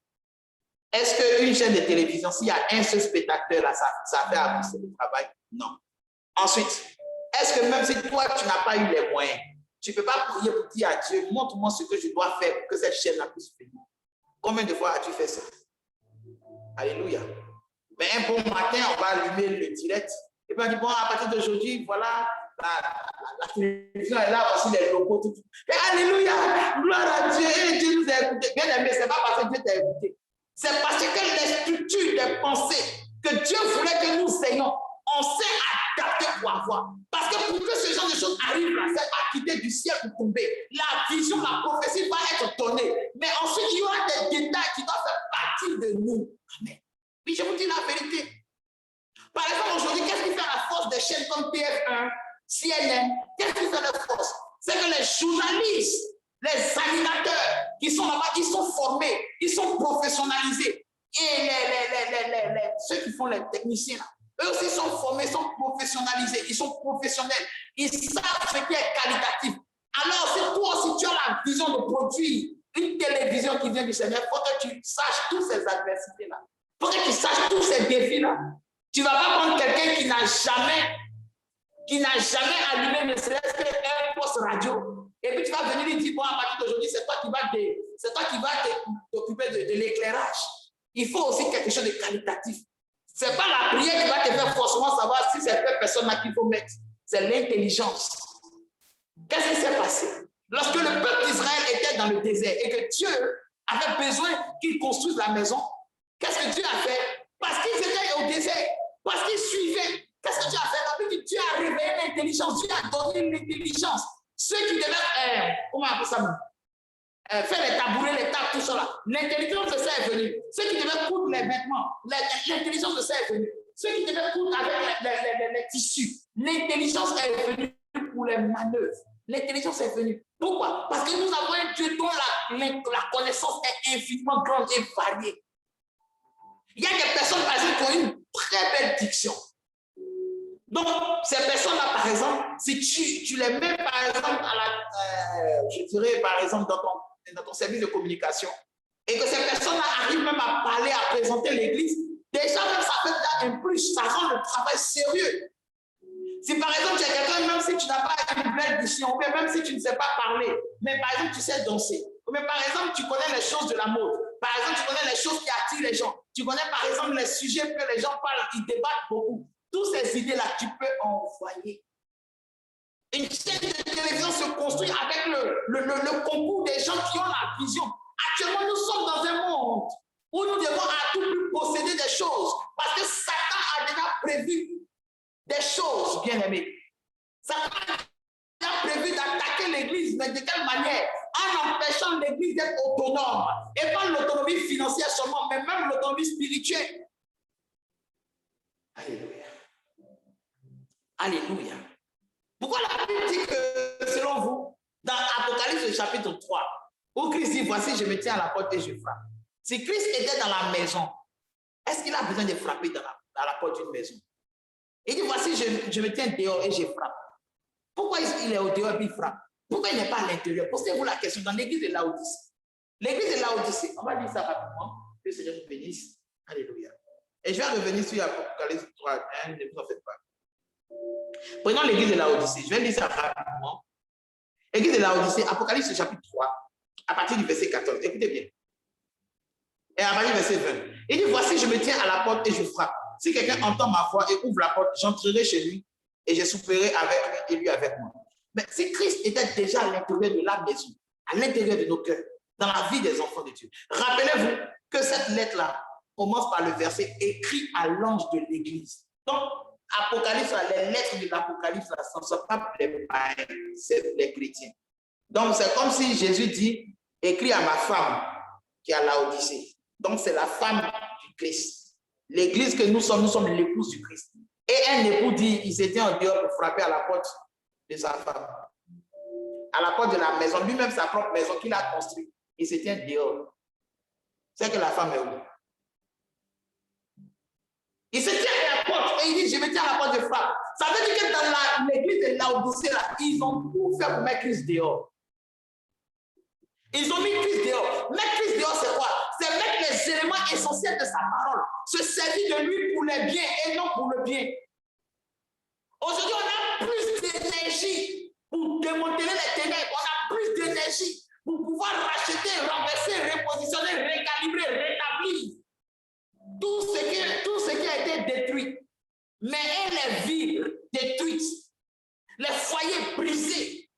Speaker 1: Est-ce qu'une chaîne de télévision, s'il y a un seul spectateur là, ça fait avancer le travail? Non. Ensuite, est-ce que même si toi, tu n'as pas eu les moyens, tu ne peux pas prier pour dire à Dieu, montre-moi ce que je dois faire pour que cette chaîne-là puisse venir? Combien de fois as-tu fait ça? Alléluia. Mais un bon matin, on va allumer le direct. Et puis on dit, bon, à partir d'aujourd'hui, voilà, la télévision est là, aussi les locaux, tout. Et alléluia, gloire à Dieu, et Dieu nous a écoutés. Bien aimé, ce n'est pas parce que Dieu t'a écouté. C'est parce que les structures des pensées que Dieu voulait que nous ayons, on s'est adapté pour avoir. Parce que pour que ce genre de choses arrivent là, c'est pas quitter du ciel pour tomber. La vision, la prophétie va être donnée. Mais ensuite, il y aura des détails qui doivent faire partie de nous. Amen. Puis je vous dis la vérité. Par exemple, aujourd'hui, qu'est-ce qui fait la force des chaînes comme TF1, CNN? Qu'est-ce qui fait la force? C'est que les journalistes, les animateurs qui sont là-bas, ils sont formés, ils sont professionnalisés. Et ceux qui font les techniciens, là, eux aussi sont formés, sont professionnalisés, ils sont professionnels. Ils savent ce qui est qualitatif. Alors, si toi aussi tu as la vision de produire une télévision qui vient du Seigneur, il faut que tu saches toutes ces adversités-là. Il faut que tu saches tous ces défis-là. Tu ne vas pas prendre quelqu'un qui n'a jamais allumé ne serait-ce qu'un poste radio. Et puis tu vas venir lui dire, bon, à partir d'aujourd'hui, c'est toi qui vas t'occuper de l'éclairage. Il faut aussi quelque chose de qualitatif. Ce n'est pas la prière qui va te faire forcément savoir si c'est cette personne-là qu'il faut mettre. C'est l'intelligence. Qu'est-ce qui s'est passé? Lorsque le peuple d'Israël était dans le désert et que Dieu avait besoin qu'il construise la maison, qu'est-ce que Dieu a fait? Parce qu'ils étaient au désert, parce qu'ils suivaient. Qu'est-ce que Dieu a fait? La Bible dit Dieu a réveillé l'intelligence, Dieu a donné l'intelligence. Ceux qui devaient, comment on appelle ça? Faire les tabourets, les tables, tout ça là. L'intelligence de ça est venue. Ceux qui devaient coudre les vêtements, l'intelligence de ça est venue. Ceux qui devaient coudre avec les tissus, l'intelligence est venue pour les manœuvres. L'intelligence est venue. Pourquoi? Parce que nous avons un Dieu dont la connaissance est infiniment grande et variée. Il y a des personnes, par exemple, qui ont une très belle diction. Donc, ces personnes-là, par exemple, si tu les mets, par exemple, je dirais, par exemple, dans ton service de communication, et que ces personnes-là arrivent même à parler, à présenter l'église, déjà, même ça fait déjà un plus, ça rend le travail sérieux. Si par exemple, tu es quelqu'un, même si tu n'as pas une belle diction, ou même si tu ne sais pas parler, mais par exemple, tu sais danser, ou même par exemple, tu connais les choses de la mode, par exemple, tu connais les choses qui attirent les gens, tu connais par exemple les sujets que les gens parlent, ils débattent beaucoup. Toutes ces idées-là, tu peux envoyer. Une chaîne de télévision se construit avec le concours des gens qui ont la vision. Actuellement, nous sommes dans un monde où nous devons à tout plus posséder des choses parce que Satan a déjà prévu des choses, bien aimés. Satan a déjà prévu d'attaquer l'Église, mais de quelle manière? En empêchant l'Église d'être autonome. Et pas l'autonomie financière seulement, mais même l'autonomie spirituelle. Alléluia. Alléluia. Pourquoi la Bible dit que, selon vous, dans Apocalypse chapitre 3, où Christ dit, voici, je me tiens à la porte et je frappe. Si Christ était dans la maison, est-ce qu'il a besoin de frapper dans la porte d'une maison? Il dit, voici, je me tiens dehors et je frappe. Pourquoi il est au dehors et il frappe? Pourquoi il n'est pas à l'intérieur? Posez-vous la question dans l'église de Laodicée. L'église de Laodicée, on va dire ça rapidement, que le Seigneur nous bénisse. Alléluia. Et je vais revenir sur Apocalypse 3, ne vous en faites pas. Prenons l'église de Laodicée. Je vais lire ça rapidement. L'église de Laodicée, Apocalypse chapitre 3, à partir du verset 14. Écoutez bien. Et à partir du verset 20. Il dit, voici, je me tiens à la porte et je frappe. Si quelqu'un entend ma voix et ouvre la porte, j'entrerai chez lui et je souperai avec lui et lui avec moi. Mais si Christ était déjà à l'intérieur de la maison, à l'intérieur de nos cœurs, dans la vie des enfants de Dieu, rappelez-vous que cette lettre-là commence par le verset écrit à l'ange de l'église. Donc, Apocalypse, les lettres de l'Apocalypse, ce ne sont pas les païens, c'est les chrétiens. Donc, c'est comme si Jésus dit, écrit à ma femme qui est à Laodicée. Donc, c'est la femme du Christ. L'église que nous sommes l'épouse du Christ. Et un époux dit, il s'était en dehors pour frapper à la porte de sa femme. À la porte de la maison, lui-même sa propre maison qu'il a construite. Il se tient dehors. C'est que la femme est où? Il se tient à la porte et il dit, je me tiens à la porte de frappe. Ça veut dire que dans l'église de Laodicée, ils ont tout fait pour mettre Christ dehors. Ils ont mis Christ dehors. Mettre Christ dehors, c'est quoi? C'est mettre les éléments essentiels de sa parole. Se servir de lui pour les biens et non pour le bien. Aujourd'hui, on a plus d'énergie pour démanteler les ténèbres. On a plus d'énergie pour pouvoir racheter, renverser, repositionner, recalibrer, rétablir tout ce qui a été détruit. Mais les vies détruites, les foyers brisés,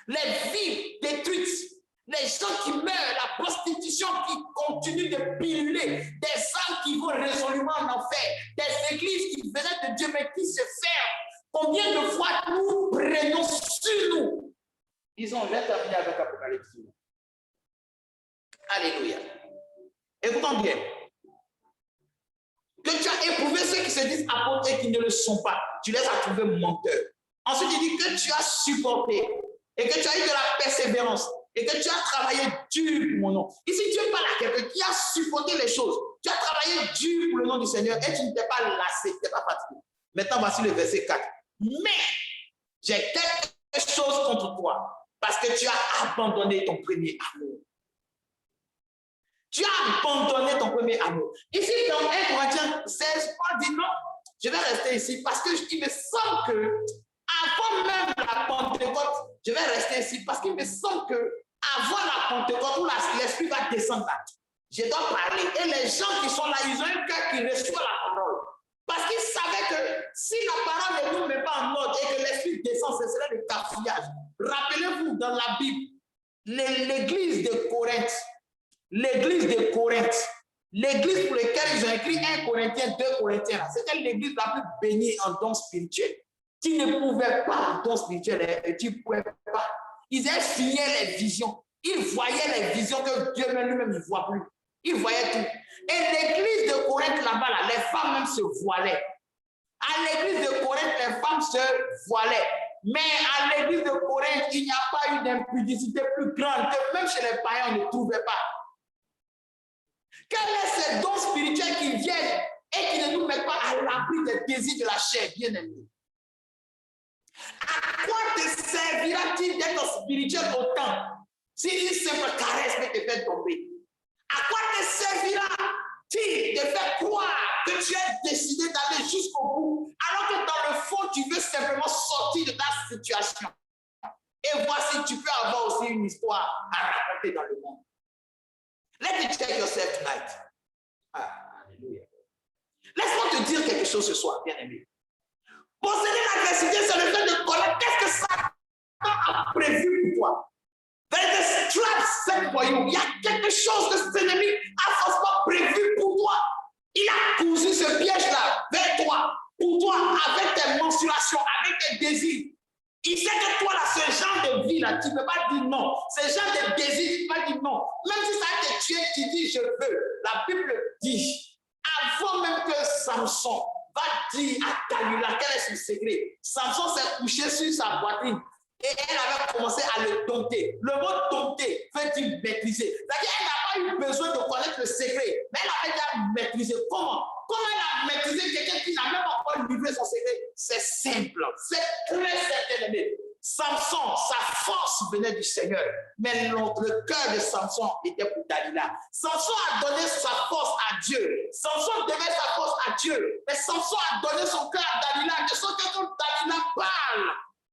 Speaker 1: les vies détruites, les gens qui meurent, la prostitution qui continue de piluler, des âmes qui vont résolument en enfer, des églises qui venaient de Dieu mais qui se ferment. Combien de fois nous prenons sur nous? Ils ont terminé avec Apocalypse. Alléluia. Écoutons bien. Que tu as éprouvé ceux qui se disent apôtres et qui ne le sont pas. Tu les as trouvés menteurs. Ensuite, il dit que tu as supporté et que tu as eu de la persévérance et que tu as travaillé dur pour mon nom. Ici, Dieu parle à quelqu'un qui a supporté les choses. Tu as travaillé dur pour le nom du Seigneur et tu ne t'es pas lassé, tu n'es pas fatigué. Maintenant, voici le verset 4. Mais j'ai quelque chose contre toi parce que tu as abandonné ton premier amour. Tu as abandonné ton premier amour. Ici, dans 1 Corinthiens 16, Paul dit non, je vais rester ici parce qu'il me semble que avant même la Pentecôte, je vais rester ici parce qu'il me semble que avant la Pentecôte où l'Esprit va descendre là, je dois parler. Et les gens qui sont là, ils ont un cœur qui reçoit la parole. Parce qu'ils savaient que si la parole ne nous met pas en ordre et que l'Esprit descend, ce serait le cafouillage. Rappelez-vous dans la Bible, l'église de Corinthe, l'église pour laquelle ils ont écrit 1 Corinthiens, 2 Corinthiens, c'était l'église la plus bénie en dons spirituels. Tu ne pouvais pas en dons spirituels, et tu ne pouvais pas. Ils infinaient les visions. Ils voyaient les visions que Dieu lui-même ne voit plus. Ils voyaient tout. Et l'église de Corinthe là-bas, là, les femmes même se voilaient. À l'église de Corinthe, les femmes se voilaient. Mais à l'église de Corinthe, il n'y a pas eu d'impudicité plus grande que même chez les païens, on ne trouvait pas. Quels sont ces dons spirituels qui viennent et qui ne nous mettent pas à l'abri des désirs de la chair, bien aimé? À quoi te servira-t-il d'être spirituel autant si une simple caresse peut te faire tomber? À quoi te servira-t-il de faire croire que tu es décidé d'aller jusqu'au bout alors que dans le fond, tu veux simplement sortir de ta situation? Et voici, tu peux avoir aussi une histoire à raconter dans le monde. Let me check yourself tonight. Alléluia. Laisse-moi te dire quelque chose ce soir, bien-aimé. Posséder l'adversité, c'est le fait de connaître qu'est-ce que Satan a prévu pour toi. There is a trap set for you. Il y a quelque chose que cet ennemi a forcément prévu pour toi. Il a cousu ce piège-là vers toi, pour toi, avec tes menstruations, avec tes désirs. Il sait que toi, là, ce genre de vie-là, tu ne peux pas dire non. Ce genre de désir, tu ne peux pas dire non. Même si ça a été tué, tu dis je veux. La Bible dit, avant même que Samson va dire à Dalila quel est son secret, Samson s'est couché sur sa poitrine et elle avait commencé à le dompter. Le mot dompter veut dire maîtriser. C'est-à-dire qu'elle n'a pas eu besoin de connaître le secret, mais elle avait déjà maîtrisé. Comment elle a maîtrisé quelqu'un qui n'a même pas encore livré son secret? C'est simple, c'est très simple. Samson, sa force venait du Seigneur, mais le cœur de Samson était pour Dalila. Samson a donné sa force à Dieu. Samson donnait sa force à Dieu, mais Samson a donné son cœur à Dalila, de sorte que quand Dalila parle,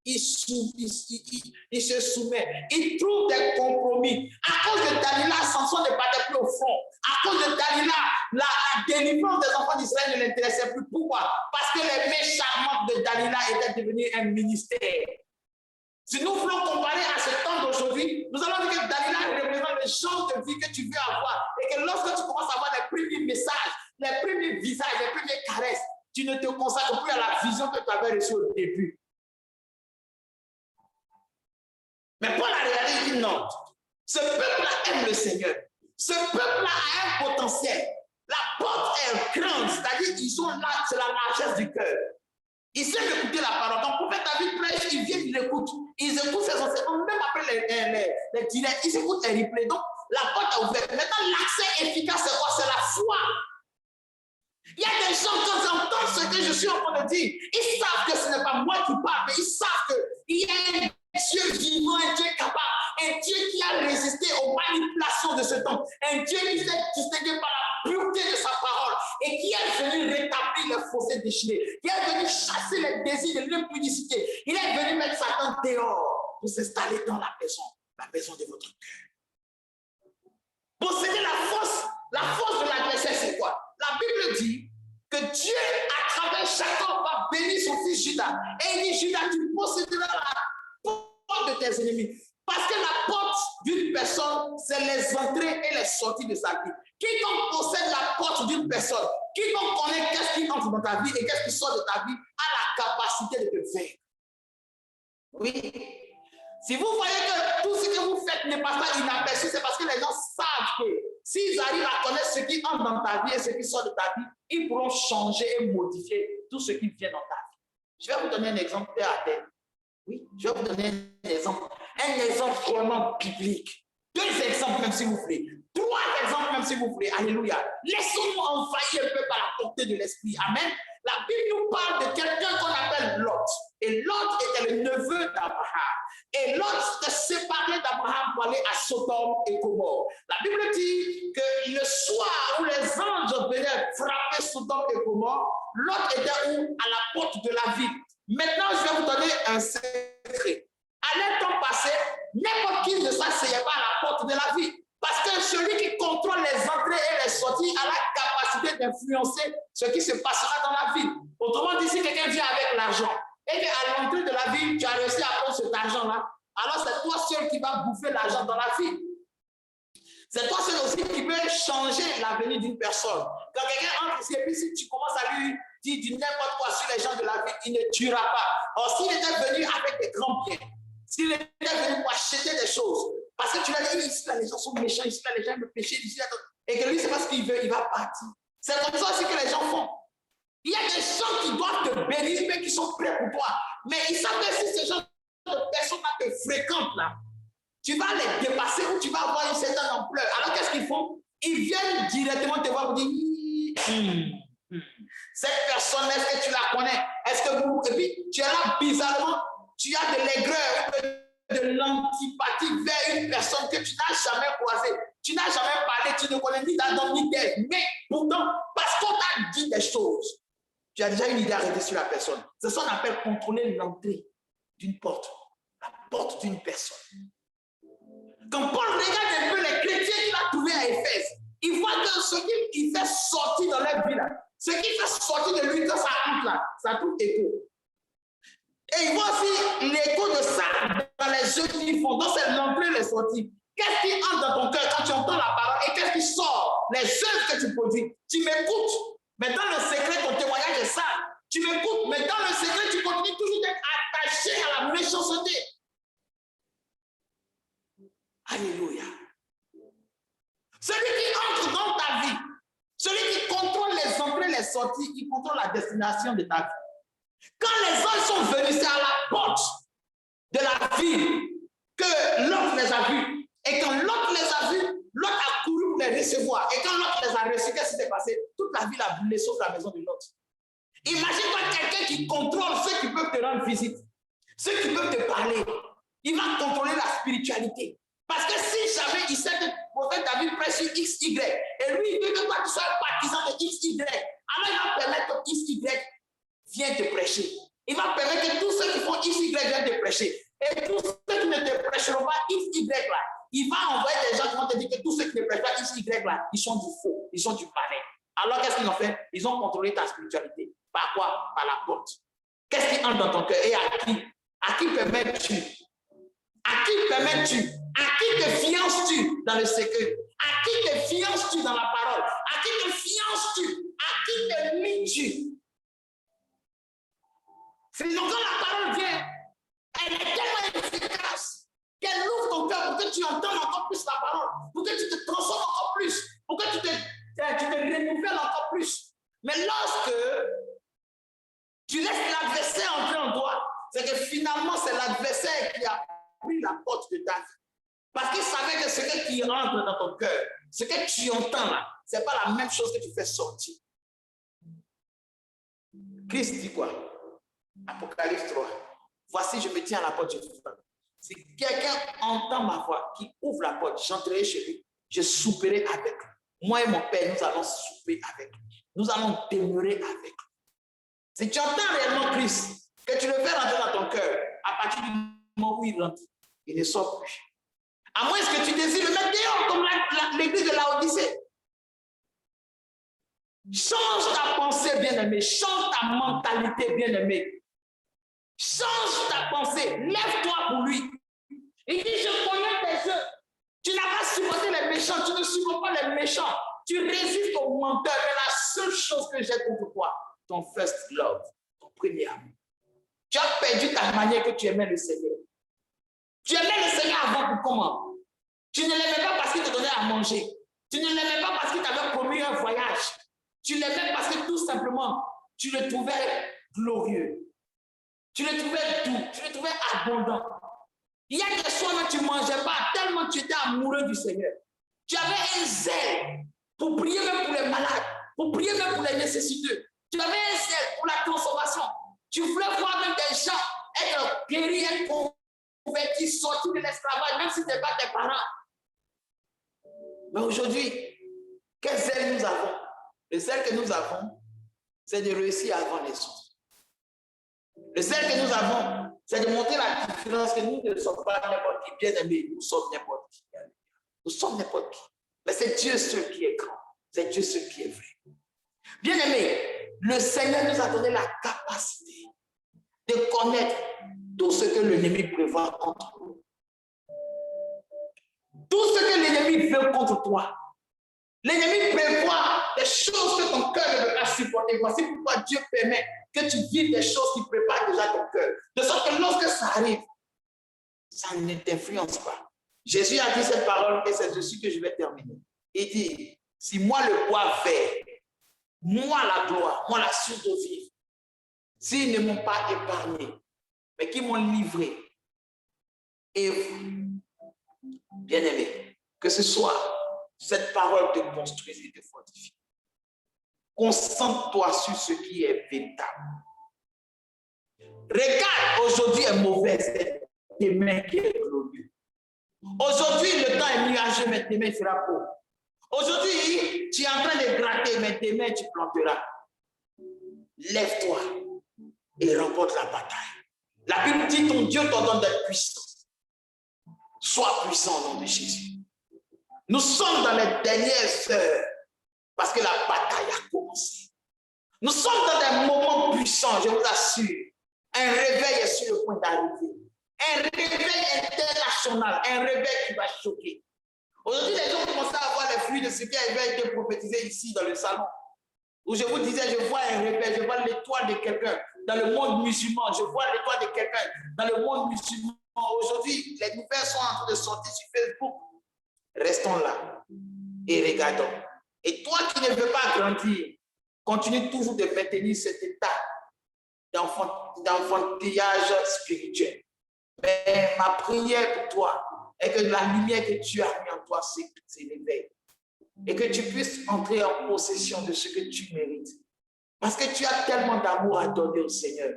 Speaker 1: il se soumet, il trouve des compromis. À cause de Dalila, Samson ne battait plus au front. À cause de Dalila, la délivrance des enfants d'Israël ne l'intéressait plus. Pourquoi? Parce que les mains charmantes de Dalila étaient devenues un ministère. Si nous voulons comparer à ce temps d'aujourd'hui, nous allons dire que Dalila représente le genre de vie que tu veux avoir. Et que lorsque tu commences à avoir les premiers messages, les premiers visages, les premières caresses, tu ne te consacres plus à la vision que tu avais reçue au début. Mais Paul a regardé et dit non. Ce peuple-là aime le Seigneur. Ce peuple-là a un potentiel. La porte est grande, c'est-à-dire qu'ils sont là, c'est la largesse du cœur. Ils aiment écouter la parole. Quand le prophète David prêche, ils viennent, ils l'écoutent. Ils écoutent ses enseignements, même après les directs, ils écoutent les replays. Donc, la porte est ouverte. Maintenant, l'accès efficace, c'est quoi? C'est la foi. Il y a des gens, quand ils entendent ce que je suis en train de dire, ils savent que ce n'est pas moi qui parle, mais ils savent qu'il y a un Dieu vivant, un Dieu capable, un Dieu qui a résisté aux manipulations de ce temps, un Dieu qui s'est distingué par la pureté de sa parole et qui est venu rétablir les fossés déchirés, qui est venu chasser les désirs de l'impudicité. Il est venu mettre Satan dehors pour s'installer dans la maison de votre cœur. Posséder la force de l'adversaire, c'est quoi? La Bible dit que Dieu, à travers Jacob, va bénir son fils Judas. Et il dit, Judas, tu posséderas la porte de tes ennemis. Parce que la porte d'une personne, c'est les entrées et les sorties de sa vie. Quiconque possède la porte d'une personne, quiconque connaît qu'est-ce qui entre dans ta vie et qu'est-ce qui sort de ta vie, a la capacité de te vaincre. Oui. Si vous voyez que tout ce que vous faites ne passe pas inaperçu, c'est parce que les gens savent que s'ils arrivent à connaître ce qui entre dans ta vie et ce qui sort de ta vie, ils pourront changer et modifier tout ce qui vient dans ta vie. Je vais vous donner un exemple terre à terre. Oui, je vais vous donner un exemple vraiment biblique. 2 exemples même si vous voulez. 3 exemples même si vous voulez. Alléluia. Laissons-nous envahir un peu par la portée de l'esprit. Amen. La Bible nous parle de quelqu'un qu'on appelle Lot. Et Lot était le neveu d'Abraham. Et Lot s'était séparé d'Abraham pour aller à Sodome et Gomorrhe. La Bible dit que le soir où les anges venaient frapper Sodome et Gomorrhe, Lot était où? À la porte de la ville. Maintenant, je vais vous donner un secret. À l'instant passé, n'importe qui ne s'asseyait pas à la porte de la ville. Parce que celui qui contrôle les entrées et les sorties a la capacité d'influencer ce qui se passera dans la ville. Autrement dit, si quelqu'un vient avec l'argent et qu'à l'entrée de la ville, tu as réussi à prendre cet argent-là, alors c'est toi seul qui vas bouffer l'argent dans la ville. C'est toi seul aussi qui peux changer l'avenir d'une personne. Quand quelqu'un entre ici et puis si tu commences à lui dire du n'importe quoi sur les gens de la ville, il ne tuera pas. Or, s'il était venu avec des grands biens, s'il était venu pour acheter des choses, parce que tu l'as dit, ici là, les gens sont méchants, ici là, les gens aiment pécher, ici là, et que lui, c'est pas ce qu'il veut, il va partir. C'est comme ça aussi que les gens font. Il y a des gens qui doivent te bénir, mais qui sont prêts pour toi. Mais ils savent que si ces gens de personnes-là te fréquentent là, tu vas les dépasser ou tu vas avoir une certaine ampleur. Alors qu'est-ce qu'ils font? Ils viennent directement te voir pour dire cette personne, est-ce que tu la connais? Est-ce que vous... Et puis tu es là bizarrement, tu as de l'aigreur, de l'antipathie vers une personne que tu n'as jamais croisée. Tu n'as jamais parlé, tu ne connais ni d'Adam ni d'Ève. Mais pourtant, parce qu'on t'a dit des choses, tu as déjà une idée arrêtée sur la personne. C'est ça qu'on appelle contrôler l'entrée d'une porte. La porte d'une personne. Quand Paul regarde un peu les chrétiens qu'il a trouvés à Éphèse, il voit que ce qu'il fait sortir dans leur vie, ce qu'il fait sortir de lui, quand ça trouve écho. Et il voit aussi l'écho de ça dans les jeux qu'ils font. Donc c'est l'entrée et les sorties. Qu'est-ce qui entre dans ton cœur quand tu entends la parole et qu'est-ce qui sort? Les œuvres que tu produis. Tu m'écoutes. Mais dans le secret, ton témoignage est ça. Tu m'écoutes. Mais dans le secret, tu continues toujours d'être attaché à la méchanceté. Alléluia. Celui qui entre dans ta vie, celui qui contrôle les entrées et les sorties, il contrôle la destination de ta vie. Quand les anges sont venus, c'est à la porte de la ville que l'autre les a vus. Et quand l'autre les a vus, l'autre a couru pour les recevoir. Et quand l'autre les a reçus, qu'est-ce qui s'est passé? Toute la ville a brûlé sauf la maison de l'autre. Imagine-toi quelqu'un qui contrôle ceux qui peuvent te rendre visite, ceux qui peuvent te parler. Il va contrôler la spiritualité. Parce que si jamais il sait que le prophète David prêche sur XY, et lui, il veut que toi tu sois un partisan de XY, alors il va permettre que XY vienne te prêcher. Il va permettre que tous ceux qui font XY viennent te prêcher. Et tous ceux qui ne te prêcheront pas XY Y là, il va envoyer des gens qui vont te dire que tous ceux qui ne prêchent pas X, Y là, ils sont du faux, ils sont du malin. Alors qu'est-ce qu'ils ont fait? Ils ont contrôlé ta spiritualité. Par quoi? Par la porte. Qu'est-ce qui entre dans ton cœur et à qui? À qui permets-tu? À qui permets-tu? À qui te fiances-tu dans le secret? À qui te fiances-tu dans la parole? À qui te fiances-tu? À qui te lis-tu? Sinon, quand la parole vient, elle est tellement efficace qu'elle ouvre ton cœur pour que tu entendes encore plus la parole, pour que tu te transformes encore plus, pour que tu te renouvelles encore plus. Mais lorsque tu laisses l'adversaire entrer en toi, c'est que finalement, c'est l'adversaire qui a pris la porte de ta vie. Parce qu'il savait que ce qui rentre dans ton cœur, ce que tu entends là, ce n'est pas la même chose que tu fais sortir. Christ dit quoi? Apocalypse 3. Voici, je me tiens à la porte, je frappe. Si quelqu'un entend ma voix, qui ouvre la porte, j'entrerai chez lui, je souperai avec lui. Moi et mon Père, nous allons souper avec lui. Nous allons demeurer avec lui. Si tu entends réellement Christ, que tu le fais rentrer dans ton cœur, à partir du moment où il rentre, il ne sort plus. À moins que tu désires le mettre dehors, comme l'église de Laodicée. Change ta pensée, bien-aimé. Change ta mentalité, bien-aimé. Change ta pensée. Lève-toi pour lui. Il dit, je connais tes œuvres. Tu n'as pas supporté les méchants. Tu ne supportes pas les méchants. Tu résistes aux menteurs. Mais la seule chose que j'ai contre toi, ton first love, ton premier amour. Tu as perdu ta manière que tu aimais le Seigneur. Tu aimais le Seigneur avant pour comment? Tu ne l'aimais pas parce qu'il te donnait à manger. Tu ne l'aimais pas parce qu'il t'avait promis un voyage. Tu l'aimais parce que tout simplement, tu le trouvais glorieux. Tu le trouvais doux. Tu le trouvais abondant. Il y a des soirs où tu ne mangeais pas tellement tu étais amoureux du Seigneur. Tu avais un zèle pour prier même pour les malades, pour prier même pour les nécessiteux. Tu avais un zèle pour la transformation. Tu voulais voir même des gens être guéris, être convertis, sortir de l'esclavage, même si ce n'est pas tes parents. Mais aujourd'hui, quel zèle nous avons? Le zèle que nous avons, c'est de réussir avant les autres. Le zèle que nous avons, c'est de montrer la différence que nous ne sommes pas n'importe qui, bien aimés, nous sommes n'importe qui. Nous sommes n'importe qui. Mais c'est Dieu seul qui est grand. C'est Dieu seul qui est vrai. Bien aimé, le Seigneur nous a donné la capacité de connaître tout ce que l'ennemi prévoit contre nous. Tout ce que l'ennemi veut contre toi. L'ennemi prévoit des choses que ton cœur ne veut pas supporter. Voici pourquoi Dieu permet que tu vives des choses qui préparent déjà ton cœur. De sorte que lorsque ça arrive, ça ne t'influence pas. Jésus a dit cette parole et c'est dessus que je vais terminer. Il dit, si moi le bois vert, moi la gloire, moi la source de vie, s'ils ne m'ont pas épargné, mais qui m'ont livré, et vous, bien-aimés, que ce soit cette parole te construise et te fortifie. Concentre-toi sur ce qui est véritable. Regarde, aujourd'hui est mauvais, c'est demain qui est glorieux. Aujourd'hui, le temps est nuageux, mais demain il sera beau. Aujourd'hui, tu es en train de gratter, mais demain tu planteras. Lève-toi et remporte la bataille. La Bible dit ton Dieu t'ordonne d'être puissant. Sois puissant au nom de Jésus. Nous sommes dans les dernières heures parce que la bataille a commencé. Nous sommes dans des moments puissants, je vous assure. Un réveil est sur le point d'arriver. Un réveil international, un réveil qui va choquer. Aujourd'hui, les gens commencent à avoir les fruits de ce qui avait été prophétisé ici dans le salon. Où je vous disais, je vois un réveil, je vois l'étoile de quelqu'un. Dans le monde musulman, je vois l'étoile de quelqu'un. Dans le monde musulman, aujourd'hui, les nouvelles sont en train de sortir sur Facebook. Restons là et regardons. Et toi qui ne veux pas grandir, continue toujours de maintenir cet état d'enfantillage spirituel. Mais ma prière pour toi est que la lumière que tu as mis en toi s'éveille. Et que tu puisses entrer en possession de ce que tu mérites. Parce que tu as tellement d'amour à donner au Seigneur.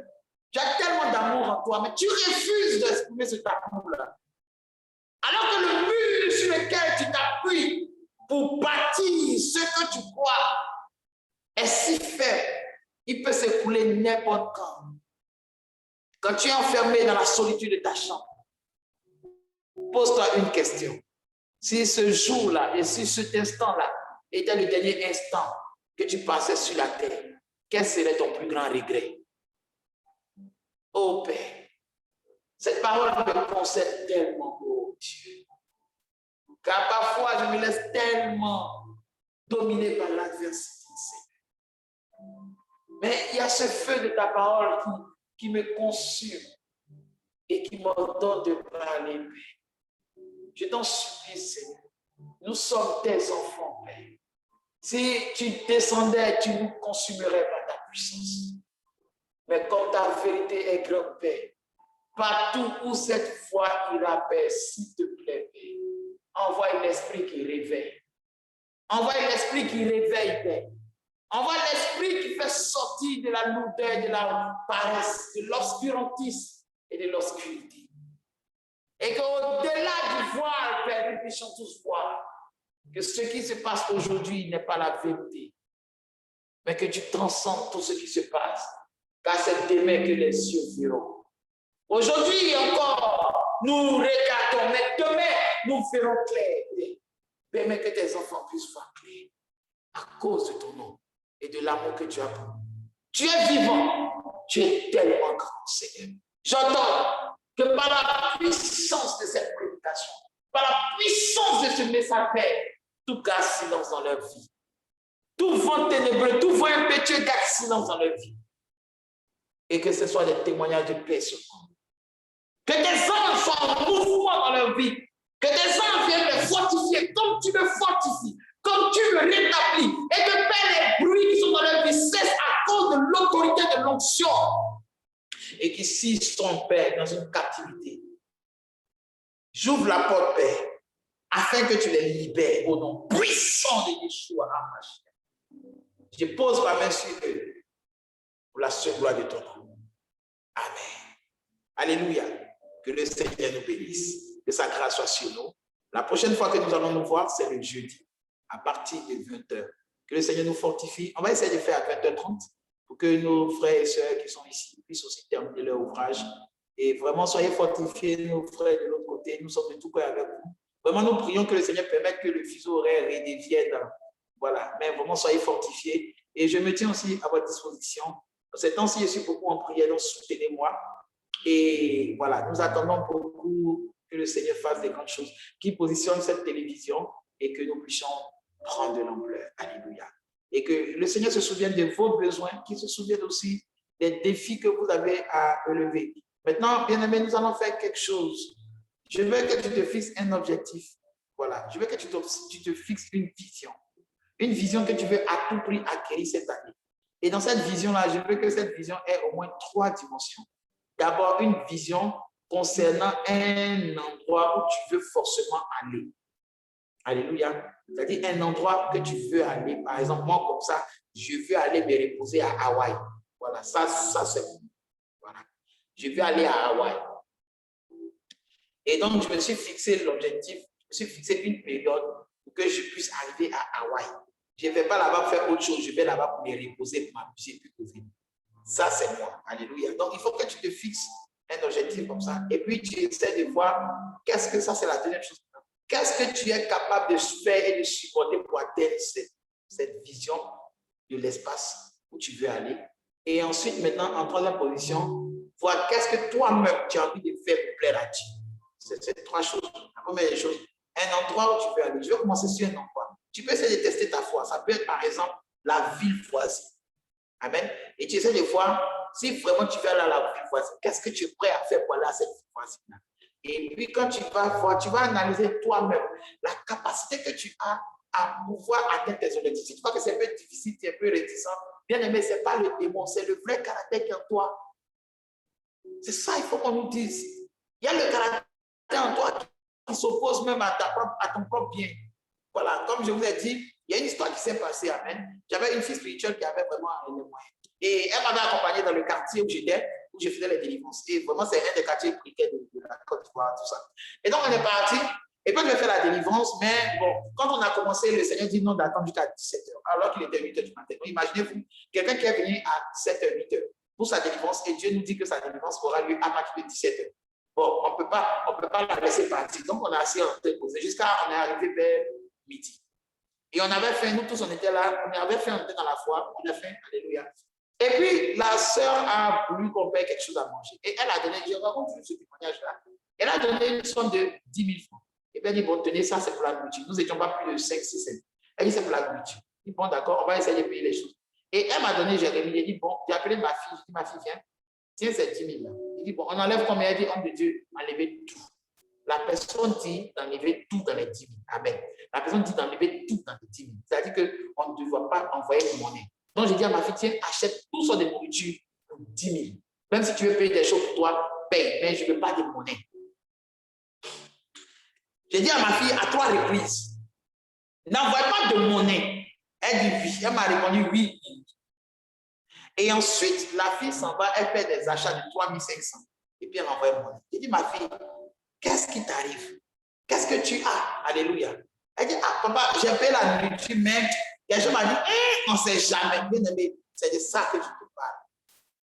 Speaker 1: Tu as tellement d'amour en toi, mais tu refuses d'exprimer cet amour-là. Alors que le mur sur lequel tu t'appuies pour bâtir ce que tu crois est si faible, il peut s'écouler n'importe quand. Quand tu es enfermé dans la solitude de ta chambre, Pose-toi une question. Si ce jour-là et si cet instant-là était le dernier instant que tu passais sur la terre, quel serait ton plus grand regret? Oh Père, cette parole me concerne tellement, oh Dieu. Car parfois, je me laisse tellement dominer par l'adversité. Mais il y a ce feu de ta parole qui me consume et qui m'ordonne de parler. Je t'en supplie, Seigneur. Nous sommes tes enfants, Père. Si tu descendais, tu nous consumerais par ta puissance. Mais comme ta vérité est grande, Père, partout où cette voix ira, Père, s'il te plaît, Père, envoie l'esprit qui réveille. Envoie l'esprit qui réveille, Père. Envoie l'esprit qui fait sortir de la lourdeur, de la paresse, de l'obscurantisme et de l'obscurité. Et qu'au-delà du voile, Père, nous puissions tous voir que ce qui se passe aujourd'hui n'est pas la vérité, mais que tu transcendes tout ce qui se passe, car c'est demain que les cieux verront. Aujourd'hui encore, nous regardons, mais demain, nous verrons clair. Permets que tes enfants puissent voir clair à cause de ton nom et de l'amour que tu as pour nous. Tu es vivant, tu es tellement grand, Seigneur. J'entends que par la puissance de cette prédication, par la puissance de ce message, Père, tout garde silence dans leur vie. Tout vent ténébreux, tout vent impétueux garde silence dans leur vie. Et que ce soit des témoignages de paix sur nous. Que tes anges soient en mouvement dans leur vie. Que tes anges viennent les fortifier comme tu me fortifies, comme tu me rétablis. Et que Père, les bruits qui sont dans leur vie cessent à cause de l'autorité de l'onction. Et qu'ici sont, Père, dans une captivité. J'ouvre la porte, Père, afin que tu les libères au nom puissant de Yeshua HaMashiach. Je pose ma main sur eux pour la seule gloire de ton nom. Amen. Alléluia. Que le Seigneur nous bénisse. Que sa grâce soit sur nous. La prochaine fois que nous allons nous voir, c'est le jeudi, à partir de 20h. Que le Seigneur nous fortifie. On va essayer de faire à 20h30 pour que nos frères et sœurs qui sont ici puissent aussi terminer leur ouvrage. Et vraiment, soyez fortifiés, nos frères de l'autre côté. Nous sommes de tout cœur avec vous. Vraiment, nous prions que le Seigneur permette que le fuseau horaire redevienne. Voilà. Mais vraiment, soyez fortifiés. Et je me tiens aussi à votre disposition. Ces temps-ci, je suis beaucoup en prière, donc soutenez-moi. Et voilà, nous attendons beaucoup que le Seigneur fasse des grandes choses, qu'il positionne cette télévision et que nous puissions prendre de l'ampleur. Alléluia. Et que le Seigneur se souvienne de vos besoins, qu'il se souvienne aussi des défis que vous avez à relever. Maintenant, bien aimé, nous allons faire quelque chose. Je veux que tu te fixes un objectif. Voilà, je veux que tu te fixes une vision que tu veux à tout prix acquérir cette année. Et dans cette vision-là, je veux que cette vision ait au moins 3 dimensions. D'abord, une vision concernant un endroit où tu veux forcément aller. Alléluia. C'est-à-dire un endroit que tu veux aller. Par exemple, moi, comme ça, je veux aller me reposer à Hawaï. Voilà, ça c'est bon. Voilà. Je veux aller à Hawaï. Et donc, je me suis fixé l'objectif, je me suis fixé une période pour que je puisse arriver à Hawaï. Je ne vais pas là-bas faire autre chose, je vais là-bas pour me reposer, pour m'amuser, puis revenir. Ça, c'est moi. Alléluia. Donc, il faut que tu te fixes un objectif comme ça. Et puis, tu essaies de voir qu'est-ce que ça, c'est la deuxième chose. Qu'est-ce que tu es capable de faire et de supporter pour atteindre cette vision de l'espace où tu veux aller. Et ensuite, maintenant, en troisième position, voir qu'est-ce que toi-même tu as envie de faire pour plaire à Dieu. C'est 3 choses. La première chose, un endroit où tu veux aller. Je vais commencer sur un endroit. Tu peux essayer de tester ta foi. Ça peut être, par exemple, la ville voisine. Amen. Et tu essaies de voir si vraiment tu veux aller à la ville voisine. Qu'est-ce que tu es prêt à faire pour aller à cette ville voisine-là? Et puis, quand tu vas voir, tu vas analyser toi-même la capacité que tu as à pouvoir atteindre tes objectifs. Si tu vois que c'est un peu difficile, tu es un peu réticent, bien aimé, ce n'est pas le démon, c'est le vrai caractère qui est en toi. C'est ça, il faut qu'on nous dise. Il y a le caractère en toi qui s'oppose même à ton propre bien. Voilà, comme je vous ai dit, il y a une histoire qui s'est passée, amen. J'avais une fille spirituelle qui avait vraiment les moyens. Et elle m'avait accompagné dans le quartier où j'étais, où je faisais les délivrances. Et vraiment, c'est un des quartiers précaires de la Côte d'Ivoire, tout ça. Et donc, on est parti. Et puis, je vais faire la délivrance. Mais bon, quand on a commencé, le Seigneur dit non d'attendre jusqu'à 17h, alors qu'il était 8h du matin. Donc, imaginez-vous, quelqu'un qui est venu à 7h, 8h pour sa délivrance, et Dieu nous dit que sa délivrance aura lieu à partir de 17h. Bon, on peut pas la laisser partir. Donc, on a assis en train de poser jusqu'à on est arrivé vers midi. Et on avait fait, nous tous, on était là, on avait fait, on était dans la foi, on a fait, alléluia. Et puis, la sœur a voulu qu'on paye quelque chose à manger. Et elle a donné, je raconte ce témoignage-là, elle a donné une somme de 10 000 francs. Et puis, elle dit, bon, tenez, ça, c'est pour la nourriture. Nous n'étions pas plus de 5, 6, 7. Elle dit, c'est pour la nourriture. Je dis, bon, d'accord, on va essayer de payer les choses. Et elle m'a donné Jérémie, j'ai dit, bon, j'ai appelé ma fille, je dis, ma fille, viens, tiens, c'est 10 000 là. Il dit, bon, on enlève combien? Elle dit, homme de Dieu, enlevez tout. La personne dit d'enlever tout dans les 10 000. Amen. La personne dit d'enlever tout dans les 10 000. C'est-à-dire qu'on ne doit pas envoyer de monnaie. Donc, j'ai dit à ma fille, tiens, achète tout ça de nourriture pour 10 000. Même si tu veux payer des choses pour toi, paye. Mais je ne veux pas de monnaie. J'ai dit à ma fille à 3 reprises, n'envoie pas de monnaie. Elle dit oui. Elle m'a répondu oui. Et ensuite, la fille s'en va, elle fait des achats de 3 500. Et puis, elle envoie une monnaie. J'ai dit, ma fille, qu'est-ce qui t'arrive? Qu'est-ce que tu as? Alléluia. Elle dit, ah, papa, j'ai payé la nourriture, mais quelqu'un m'a dit, on ne sait jamais. Bien aimé, c'est de ça que je te parle.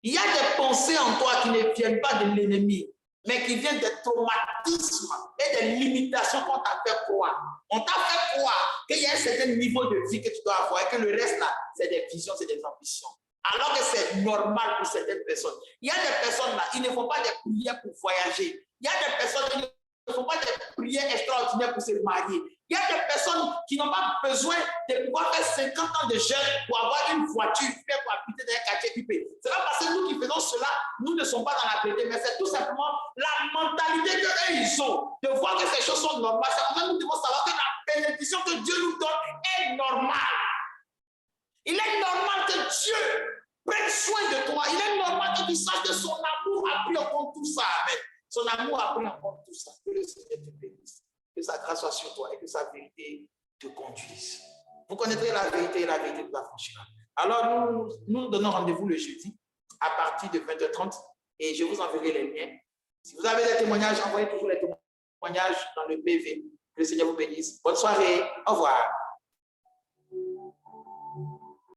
Speaker 1: Il y a des pensées en toi qui ne viennent pas de l'ennemi, mais qui viennent des traumatismes et des limitations qu'on t'a fait croire. On t'a fait croire qu'il y a un certain niveau de vie que tu dois avoir et que le reste là, c'est des visions, c'est des ambitions. Alors que c'est normal pour certaines personnes. Il y a des personnes là, ils ne font pas des prières pour voyager. Il y a des personnes qui ne font pas des prières extraordinaires pour se marier. Il y a des personnes qui n'ont pas besoin de pouvoir faire 50 ans de jeûne pour avoir une voiture pour habiter dans un quartier huppé. C'est pas parce que nous qui faisons cela, nous ne sommes pas dans la vérité, mais c'est tout simplement la mentalité qu'eux ils ont de voir que ces choses sont normales. C'est pour ça que nous devons savoir que la bénédiction que Dieu nous donne est normale. Il est normal que Dieu prenne soin de toi. Il est normal que tu saches que son amour a pris en compte tout ça. Amen. Son amour a pris en compte tout ça. Que le Seigneur te bénisse. Que sa grâce soit sur toi et que sa vérité te conduise. Vous connaîtrez la vérité et la vérité vous affranchira. Alors, nous donnons rendez-vous le jeudi à partir de 20h30 et je vous enverrai les liens. Si vous avez des témoignages, envoyez toujours les témoignages dans le PV. Que le Seigneur vous bénisse. Bonne soirée. Au revoir.